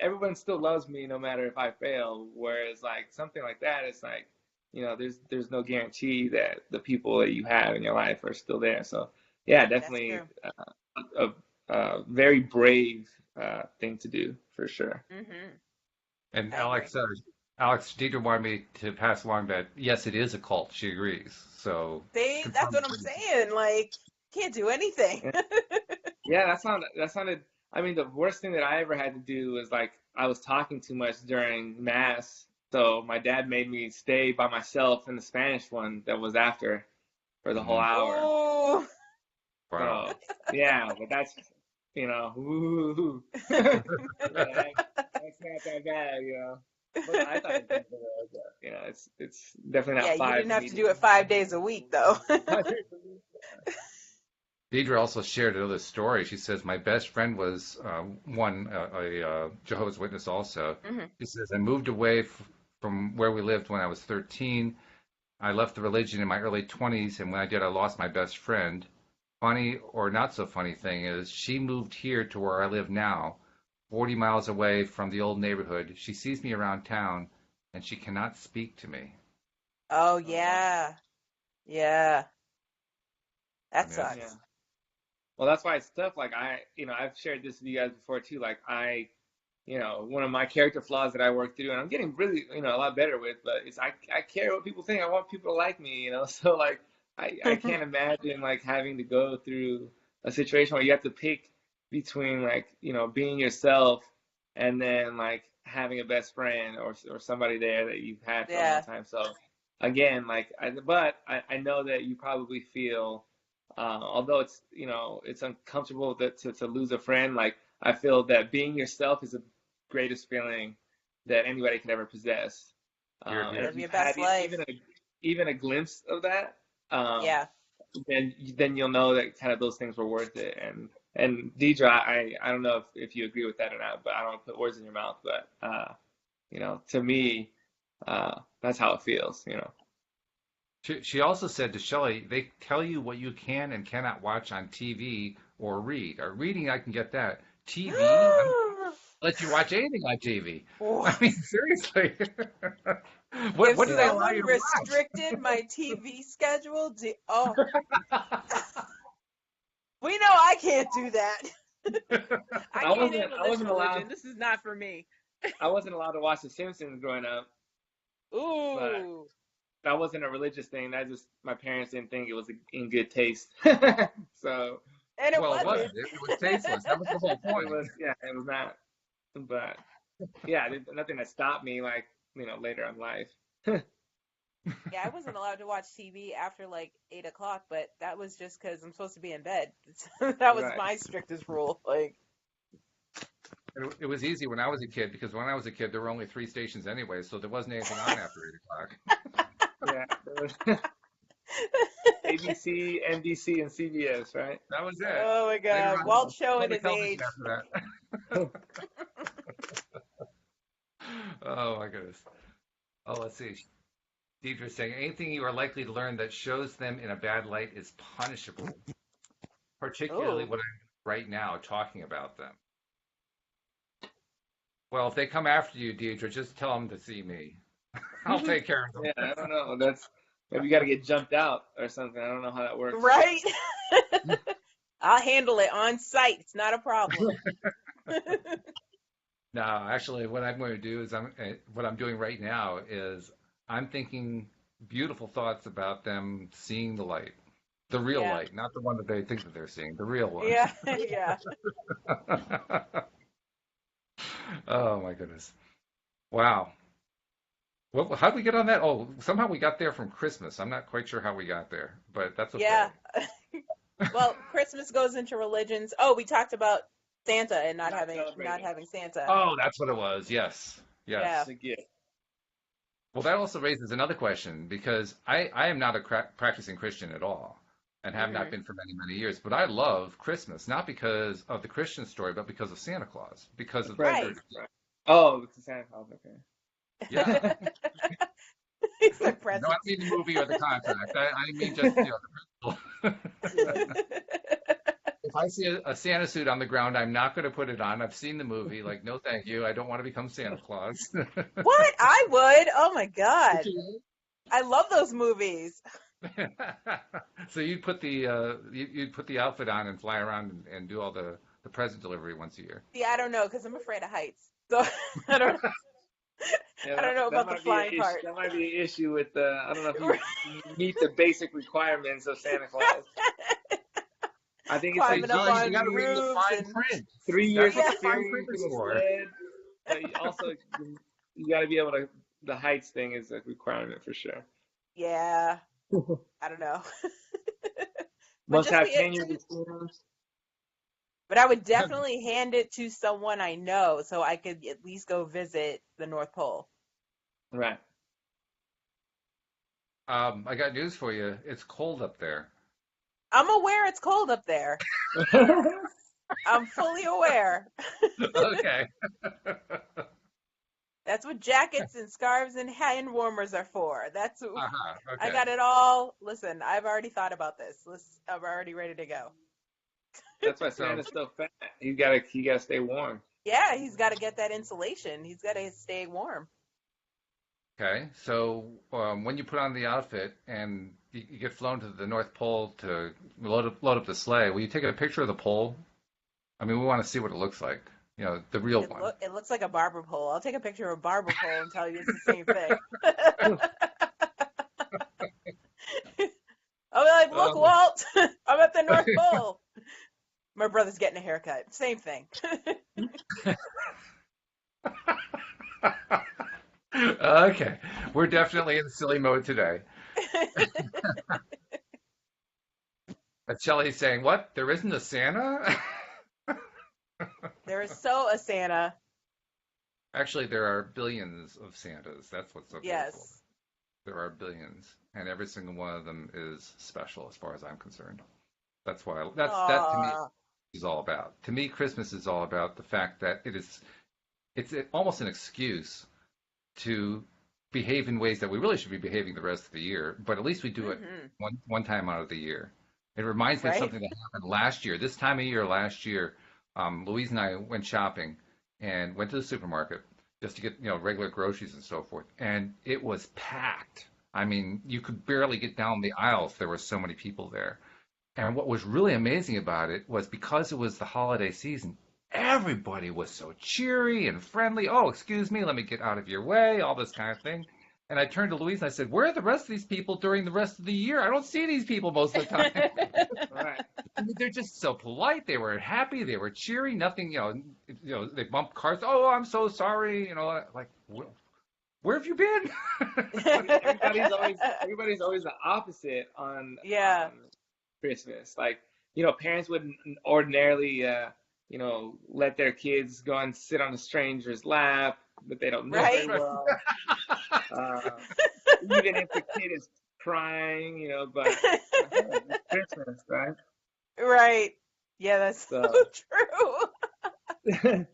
everyone still loves me no matter if I fail. Whereas like something like that, it's like, there's no guarantee that the people that you have in your life are still there. So yeah, That's definitely true. a very brave thing to do for sure. And I agree. Alex Deidre wanted me to pass along that yes, it is a cult. She agrees. So That's confirm. what I'm saying. Like, can't do anything. Yeah, yeah, that sounded. I mean, the worst thing that I ever had to do was like I was talking too much during mass, so my dad made me stay by myself in the Spanish one that was after for the whole Mhm. hour. Oh, Wow. So yeah, but that's ooh, yeah, that's not that bad. But I thought it was, but, it's definitely yeah, not you five didn't have to do meetings. it 5 days a week, though. Deidre also shared another story. She says, my best friend was a Jehovah's Witness also. Mhm. She says, I moved away from where we lived when I was 13. I left the religion in my early 20s, and when I did, I lost my best friend. Funny or not so funny thing is, she moved here to where I live now, 40 miles away from the old neighborhood. She sees me around town, and she cannot speak to me. Oh, Oh wow, yeah. Yeah. I That mean, that's, yeah. sucks. Well, that's why it's tough. Like I've shared this with you guys before too. Like one of my character flaws that I work through, and I'm getting really, a lot better with, but it's I care what people think. I want people to like me. So like I can't imagine like having to go through a situation where you have to pick between like, being yourself and then like having a best friend or somebody there that you've had for a long Yeah. time. So again, like I know that you probably feel although it's uncomfortable to lose a friend, like I feel that being yourself is the greatest feeling that anybody could ever possess. here, And here. if Live your you've had best life. even a glimpse of that, um, Yeah. then you'll know that kind of those things were worth it. And Deidre, I don't know if you agree with that or not, but I don't want to put words in your mouth, but to me, that's how it feels. She also said to Shelley, they tell you what you can and cannot watch on TV or read. Reading, I can get that. TV, I don't let you watch anything on TV. Oh, I mean, seriously. if What do they Yeah. allow someone you to restricted my TV schedule, oh, we know I can't do that. watch? I I can't wasn't handle I this wasn't allowed religion. This is not for me. I wasn't allowed to watch The Simpsons growing up, but Ooh. that wasn't a religious thing. That just my parents didn't think it was in good taste. So And it Well, it wasn't. wasn't. It was tasteless. That was the whole point. it was not. But yeah, nothing that stopped me like later in life. Yeah, I wasn't allowed to watch TV after like 8 o'clock, but that was just because I'm supposed to be in bed. That was Right. my strictest rule. Like, It was easy when I was a kid because when I was a kid, there were only 3 stations anyway, so there wasn't anything on after 8 o'clock. Yeah. There was ABC, NBC, and CBS, right? That was it. oh my Later God, on, Walt showing public his television age. after that. Oh my goodness. Oh, let's see. Deidre saying anything you are likely to learn that shows them in a bad light is punishable, particularly Oh, what I'm right now talking about them. Well, if they come after you, Deidre, just tell them to see me. I'll take care of Yeah, them. I don't know. That's maybe you got to get jumped out or something. I don't know how that works. right. I'll handle it on site. It's not a problem. No, actually, what I'm going to do is what I'm doing right now is I'm thinking beautiful thoughts about them seeing the light, the real Yeah. light, not the one that they think that they're seeing, the real one. Yeah. Yeah. Oh my goodness! Wow. Well, how did we get on that? Oh, somehow we got there from Christmas. I'm not quite sure how we got there, but that's okay. Yeah. Well, Christmas goes into religions. Oh, we talked about Santa and not Not not celebrating. having Santa. Oh, that's what it was. Yes. Yeah. Yes. It's a gift. Well, that also raises another question because I am not a practicing Christian at all and have not Hmm. been for many, many years. But I love Christmas, not because of the Christian story, but because of Santa Claus, because The of the Right. spirit presents, of gift. right? Oh, it's a Santa Claus. Okay. Yeah. He said No, I don't presents. mean the movie or the contract. I mean just, the principle. Yeah. If I see a Santa suit on the ground, I'm not going to put it on. I've seen the movie. Like, no, thank you. I don't want to become Santa Claus. What? I would. Oh my Would God. you? I love those movies. So you'd put the outfit on and fly around and do all the present delivery once a year. See, I don't know because I'm afraid of heights. So I don't Yeah, I don't know that about the might be an flying issue. part. That might be an issue with I don't know if you meet the basic requirements of Santa Claus. I think it's like Climbing up Geez, you on got to read the roofs fine and print. 3 years That's what yeah. the fine print experience is in a for. sled, but also you got to be able to. The heights thing is a requirement for sure. Yeah. I don't know. But Must just have be it 10 years experience. but I would definitely hand it to someone I know so I could at least go visit the North Pole. Right. I got news for you. It's cold up there. I'm aware it's cold up there. I'm fully aware. Okay. That's what jackets and scarves and hand warmers are for. Uh-huh. I Okay. got it all. Listen, I've already thought about this. I'm already ready to go. That's why So, Santa's so fat. He gotta stay warm. Yeah, he's got to get that insulation. He's got to stay warm. okay. So, when you put on the outfit and you get flown to the North Pole to load up the sleigh, will you take a picture of the pole? I mean, we want to see what it looks like. The real one. It looks like a barber pole. I'll take a picture of a barber pole and tell you it's the same thing. I'll be like, look, Oh. Walt, I'm at the North Pole. My brother's getting a haircut. Same thing. Okay. We're definitely in silly mode today. Shelley's saying, what? There isn't a Santa? There is so a Santa. Actually, there are billions of Santas. That's what's so beautiful. Yes. There are billions, and every single one of them is special as far as I'm concerned. That's why that to me Aw. is all about. To me, Christmas is all about the fact that it's almost an excuse to behave in ways that we really should be behaving the rest of the year, but at least we do it Hmm. one time out of the year. It reminds me of Right? something that happened last year. This time of year last year, Louise and I went shopping and went to the supermarket just to get regular groceries and so forth, and it was packed. I mean, you could barely get down the aisles. There were so many people there. And what was really amazing about it was because it was the holiday season, everybody was so cheery and friendly. Oh, excuse me, let me get out of your way, all this kind of thing. And I turned to Louise and I said, where are the rest of these people during the rest of the year? I don't see these people most of the time. Right. I mean, they're just so polite. They were happy. They were cheery. Nothing, they bumped cars. Oh, I'm so sorry. Like, where have you been? Everybody's always the opposite on Yeah. Christmas. Like, parents wouldn't ordinarily let their kids go and sit on a stranger's lap that they don't know Right? very well. Uh, Even if the kid is crying, but it's Christmas, right? Right. Yeah, that's so So true.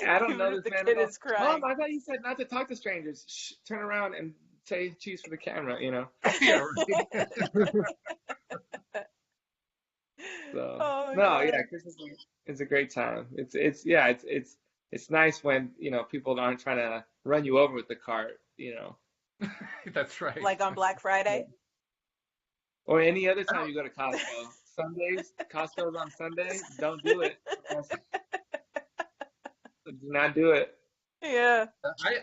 I don't Even know if this the man. kid Go, is crying. Mom, I thought you said not to talk to strangers. Shh, turn around and say cheese for the camera, Yeah, right. So Oh my no, yeah, God. Christmas is a great time. It's nice when people aren't trying to run you over with the cart. That's right. Like on Black Friday? Or any other time you go to Costco. Sundays, Costco's on Sunday. Don't do it. Do not do it. Yeah.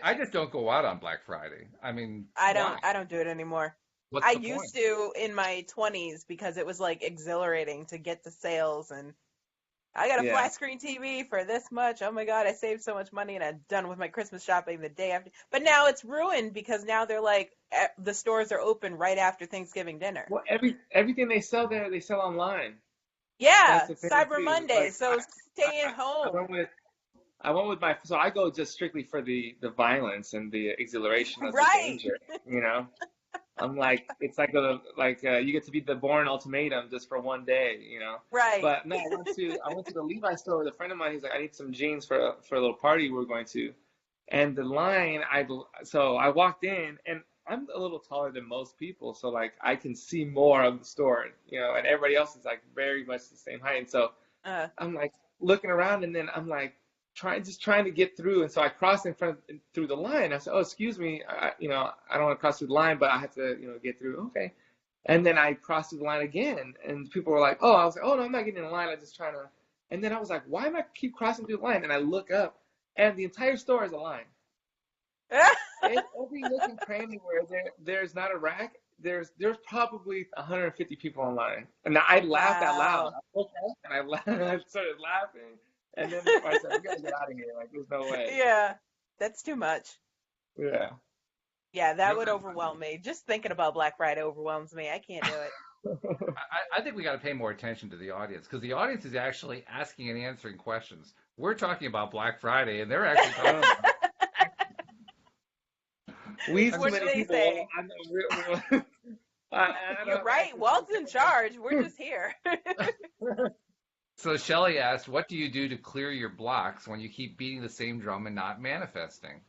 I just don't go out on Black Friday. I mean, why? I don't do it anymore. What's I the point? used to in my 20s because it was like exhilarating to get the sales, and I got a Yeah. flat screen TV for this much. Oh my God, I saved so much money, and I'm done with my Christmas shopping the day after. But now it's ruined because now they're like the stores are open right after Thanksgiving dinner. Well, everything they sell there, they sell online. That's Yeah, the thing Cyber too. Monday. Like So stay at I home. went with my so I go just strictly for the violence and the exhilaration of the Right. danger. I'm like it's like you get to be the Bourne Ultimatum just for one day. Right. But no, I went to the Levi store with a friend of mine. He's like, I need some jeans for a little party we're going to, and the line so I walked in and I'm a little taller than most people, so like I can see more of the store, and everybody else is like very much the same height, and so Uh, I'm like looking around, and then I'm like trying to get through, and so I crossed through the line. I said, "Oh, excuse me, I don't want to cross through the line, but I have to, get through." Okay, and then I crossed through the line again, and people were like, "Oh," I was like, "Oh no, I'm not getting in the line. I'm just trying to." And then I was like, "Why am I keep crossing through the line?" And I look up, and the entire store is a line. Every nook and cranny where there's not a rack, there's probably 150 people online. And I laughed out loud. wow. I looked up and I started laughing. And then I said, "We gotta get out of here. Like, there's no way." Yeah, that's too much. Yeah. Yeah, that would overwhelm me. Just thinking about Black Friday overwhelms me. I can't do it. I think we got to pay more attention to the audience because the audience is actually asking and answering questions. We're talking about Black Friday, and they're actually talking about. We What too do many they people. say? I know, I You're don't right. Walt's in charge. We're just here. So Shelley asked, "What do you do to clear your blocks when you keep beating the same drum and not manifesting?"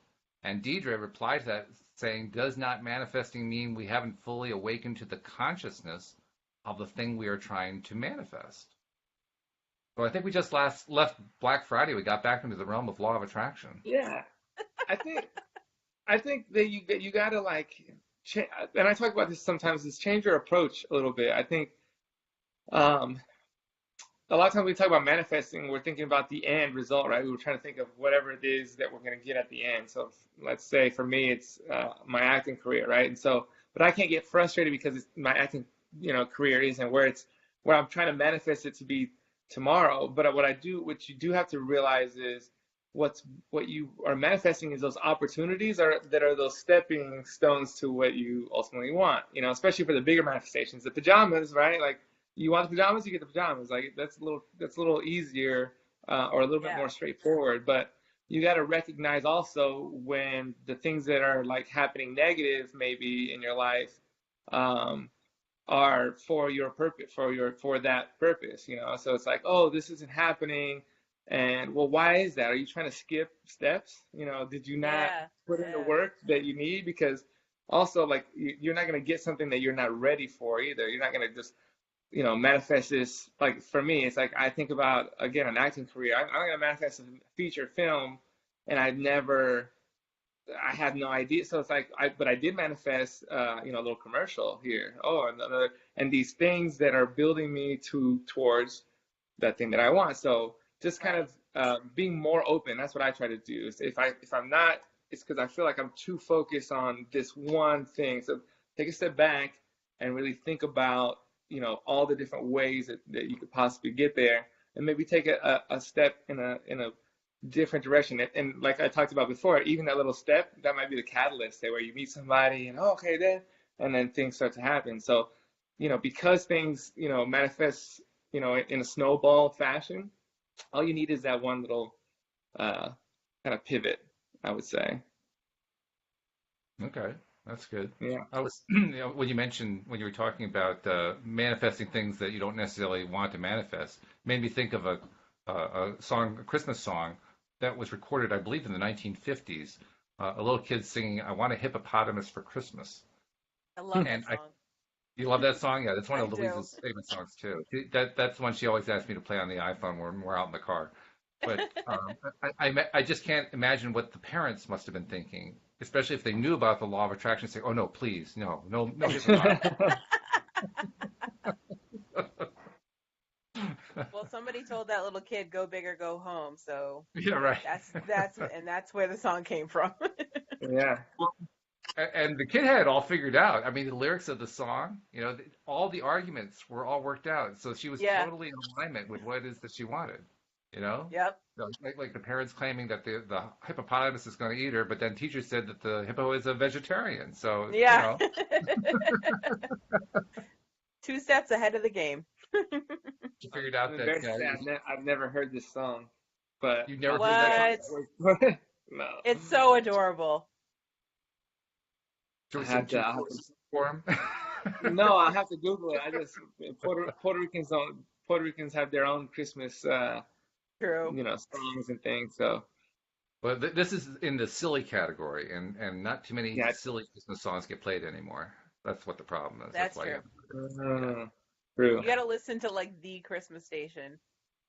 And Deidre replied to that saying, "Does not manifesting mean we haven't fully awakened to the consciousness of the thing we are trying to manifest?" So I think we just left Black Friday. We got back into the realm of law of attraction. Yeah. I think that you gotta like, and I talk about this sometimes, is change your approach a little bit. I think um, a lot of times we talk about manifesting, we're thinking about the end result, right? We were trying to think of whatever it is that we're going to get at the end. So let's say for me, it's my acting career, right? And so, but I can't get frustrated because my acting, career isn't where I'm trying to manifest it to be tomorrow. But what you do have to realize is what you are manifesting is those opportunities that are those stepping stones to what you ultimately want, especially for the bigger manifestations, the pajamas, right? Like, you want the pajamas, you get the pajamas. Like, that's a little easier, or a little bit Yeah. more straightforward. But you got to recognize also when the things that are like happening negative maybe in your life are for your purpose, for that purpose. So it's like, oh, this isn't happening, and well, why is that? Are you trying to skip steps? Did you not Yeah. put in the Yeah. work that you need? Because also, like, you're not going to get something that you're not ready for either. You're not going to just manifest this. Like, for me, it's like I think about, again, an acting career. I'm going to manifest a feature film, and I had no idea. So it's like, but I did manifest, a little commercial here. Oh, another, and these things that are building me towards that thing that I want. So just kind of being more open. That's what I try to do. If I'm not, it's because I feel like I'm too focused on this one thing. So take a step back and really think about, all the different ways that you could possibly get there, and maybe take a step in a different direction. And like I talked about before, even that little step, that might be the catalyst there, where you meet somebody and, oh, okay, then things start to happen. So, because things, manifest, in a snowball fashion, all you need is that one little kind of pivot, I would say. Okay, that's good. Yeah. I was, when you were talking about manifesting things that you don't necessarily want to manifest, made me think of a Christmas song that was recorded, I believe, in the 1950s a little kid singing, "I want a hippopotamus for Christmas." I love And that song. you love that song? Yeah, that's one I of do. Louise's favorite songs too. That's one she always asks me to play on the iPhone when we're out in the car. But I just can't imagine what the parents must have been thinking, especially if they knew about the law of attraction. Say, "Oh no, please, no, no, no hippopotamus." Well, somebody told that little kid, "Go big or go home." So Yeah, right. that's where the song came from. Yeah. And the kid had it all figured out. I mean, the lyrics of the song, all the arguments were all worked out. So she was Yeah. totally in alignment with what it is that she wanted, you know? Yep. Like the parents claiming that the hippopotamus is going to eat her, but then teacher said that the hippo is a vegetarian. So, Yeah. 2 steps ahead of the game. she figured out I'm that embarrassed to say I've never heard this song, but you I'll never heard take that your song. What? word for it. No, It's so adorable. Should I we sing have to. two I have to. choruses for him? No, I have to Google it. I just Puerto Ricans have their own Christmas, True. songs and things. So But this is in the silly category, and not too many yeah. silly Christmas songs get played anymore. That's what the problem is. That's That's why you true. have to, yeah. True. You got to listen to like the Christmas station.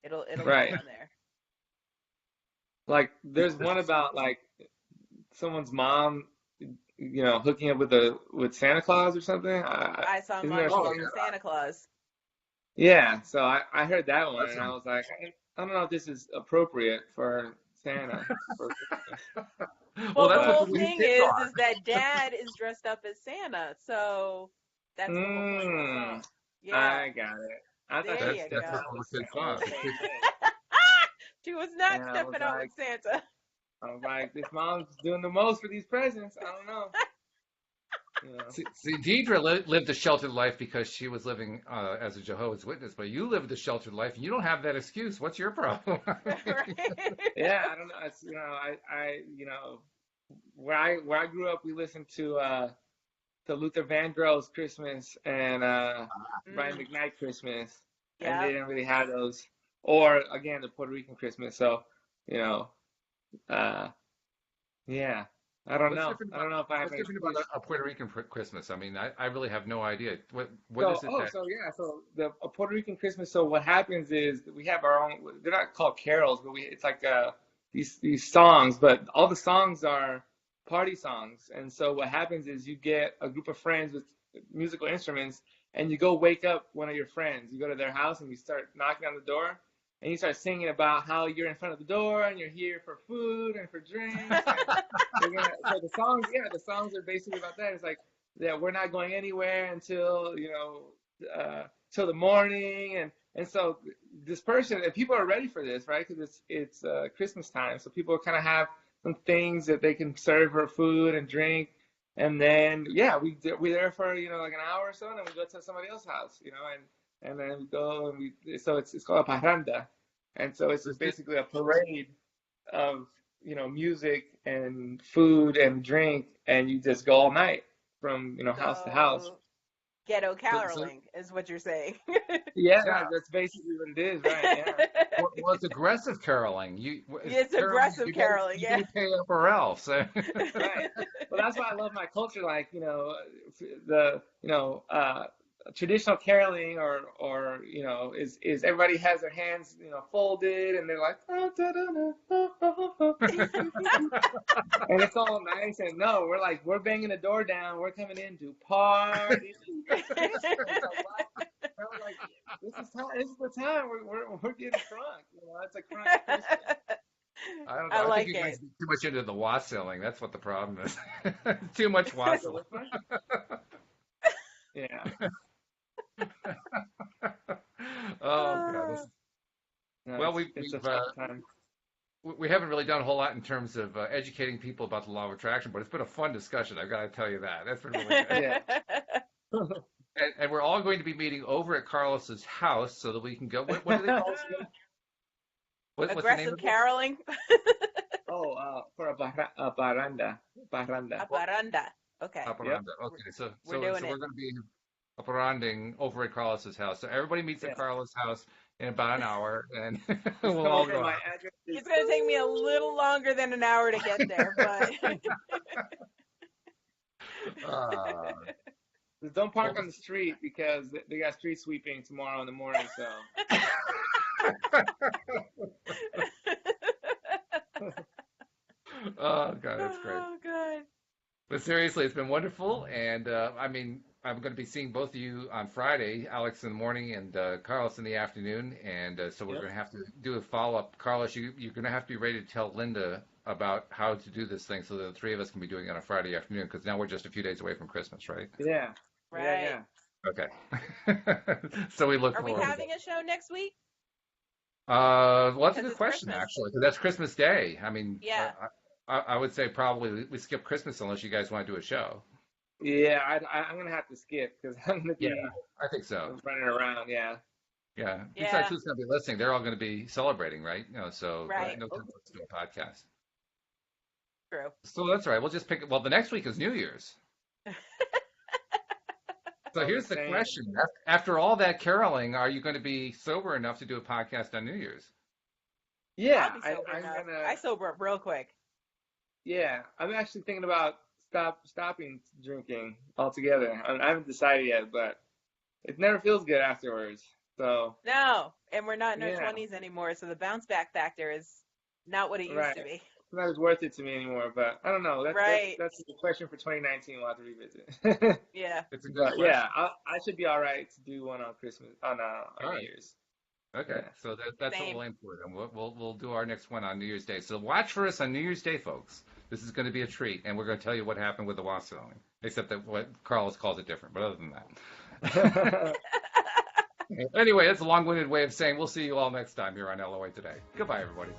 It'll be Right. on there. Like there's one about like someone's mom, hooking up with Santa Claus or something. I saw Isn't there a Mommy Oh song? with the Santa Claus. Yeah. So I heard that one That and I sounds. was like, I don't know if this is appropriate for Santa. For Well, Well, the that's what the whole new thing kids is are. that Dad is dressed up as Santa, so that's the whole point of the Mm, song. Yeah, I got it. I thought there she was you That's stepping what go. out all with the kids the whole are. thing. She was not And stepping out with Santa. I was like, this mom's doing the most for these presents. I don't know. See, Deidre lived a sheltered life because she was living as a Jehovah's Witness, but you lived a sheltered life and you don't have that excuse. What's your problem? Right? Yeah, I don't know. It's, where I grew up, we listened to Luther Vandross Christmas and Brian Mm, McKnight Christmas, and they yeah. didn't really have those. Or again, the Puerto Rican Christmas. So, you know, uh, yeah, I don't What's know. different I about don't know if I have what's an different about excuse. a Puerto Rican Christmas? I mean, I really have no idea. What So, is it that? so the a Puerto Rican Christmas. So what happens is we have our own. They're not called carols, but it's like these songs. But all the songs are party songs. And so what happens is you get a group of friends with musical instruments, and you go wake up one of your friends. You go to their house and you start knocking on the door, and you start singing about how you're in front of the door and you're here for food and for drinks. And so the songs are basically about that. It's like that we're not going anywhere until till the morning, and so this person and people are ready for this, right? Because it's Christmas time, so people kind of have some things that they can serve her food and drink, and then yeah, we there for like an hour or so, and then we go to somebody else's house, and then we go and we so it's called a parranda, and so it's just basically a parade of music and food and drink, and you just go all night from house to house. So ghetto So, caroling is what you're saying. Yeah, yeah. that's basically what it is, right? Yeah. Well, it's aggressive caroling. It's Caroling. aggressive caroling, You yeah. gotta pay up or else. Right. Well, that's why I love my culture. Like, the traditional caroling, or is everybody has their hands folded, and they're like, "Ah, da, da, da, ah, ah, ah." And it's all nice. And no, we're banging the door down. We're coming in to party. We're like, this is time. This is the time. We're getting crunk. It's a crunk Christmas. I don't know. I I think like you guys it. get too much into the wassailing. That's what the problem is. Too much So wassailing. which one? Yeah. Oh God. No, Well, it's a fun time. we haven't really done a whole lot in terms of educating people about the law of attraction, but it's been a fun discussion. I've got to tell you that. That's been really good. Yeah. And we're all going to be meeting over at Carlos's house so that we can go. What do they call it again? What's the name Aggressive of it? caroling. Oh, for a parranda. A parranda. Okay. Yep. Operanda. Okay, so We're doing we're it. going to be operanding over at Carlos's house. So everybody meets at Yeah. Carlos's house. in about an hour, and Just we'll come all over. go My out. address is. It's gonna take me a little longer than an hour to get there, but Uh, Just don't well, park on the street because they got street sweeping tomorrow in the morning. So. oh God, that's great. oh god. But seriously, it's been wonderful, and I mean, I'm going to be seeing both of you on Friday, Alex in the morning and Carlos in the afternoon, and so we're Yep. going to have to do a follow-up. Carlos, you're going to have to be ready to tell Linda about how to do this thing so that the three of us can be doing it on a Friday afternoon, because now we're just a few days away from Christmas, right? Yeah. Right. Yeah. Okay. So we look Are we forward to having a show next week? Well, that's a Because good it's question, Christmas. actually, because that's Christmas Day. I mean, Yeah. I would say probably we skip Christmas unless you guys want to do a show. Yeah. I'm gonna have to skip because I'm gonna Yeah, be I think so. running around. Yeah. Yeah. Yeah. Besides, who's going to be listening? They're all going to be celebrating, right? So Right. no time for us to do a podcast. True. So that's right. We'll just pick. Well, the next week is New Year's. So All here's the the same. question: After all that caroling, are you going to be sober enough to do a podcast on New Year's? Yeah. I'll be sober I'm enough. gonna. I sober up real quick. Yeah. I'm actually thinking about stopping drinking altogether. I haven't decided yet, but it never feels good afterwards. So. No, and we're not in our Yeah. 20s anymore, so the bounce back factor is not what it used Right. to be. It's not as worth it to me anymore, but I don't know. Right. That's a question for 2019. We'll have to revisit. Yeah. It's a good But question. yeah, I should be all right to do one on Christmas on All New right. Year's. Okay, Yeah. so that's what Same. we'll aim for, and we'll do our next one on New Year's Day. So watch for us on New Year's Day, folks. This is going to be a treat, and we're going to tell you what happened with the wassailing, except that what Carlos calls it different. But other than that, anyway, that's a long-winded way of saying we'll see you all next time here on LOA Today. Goodbye, everybody.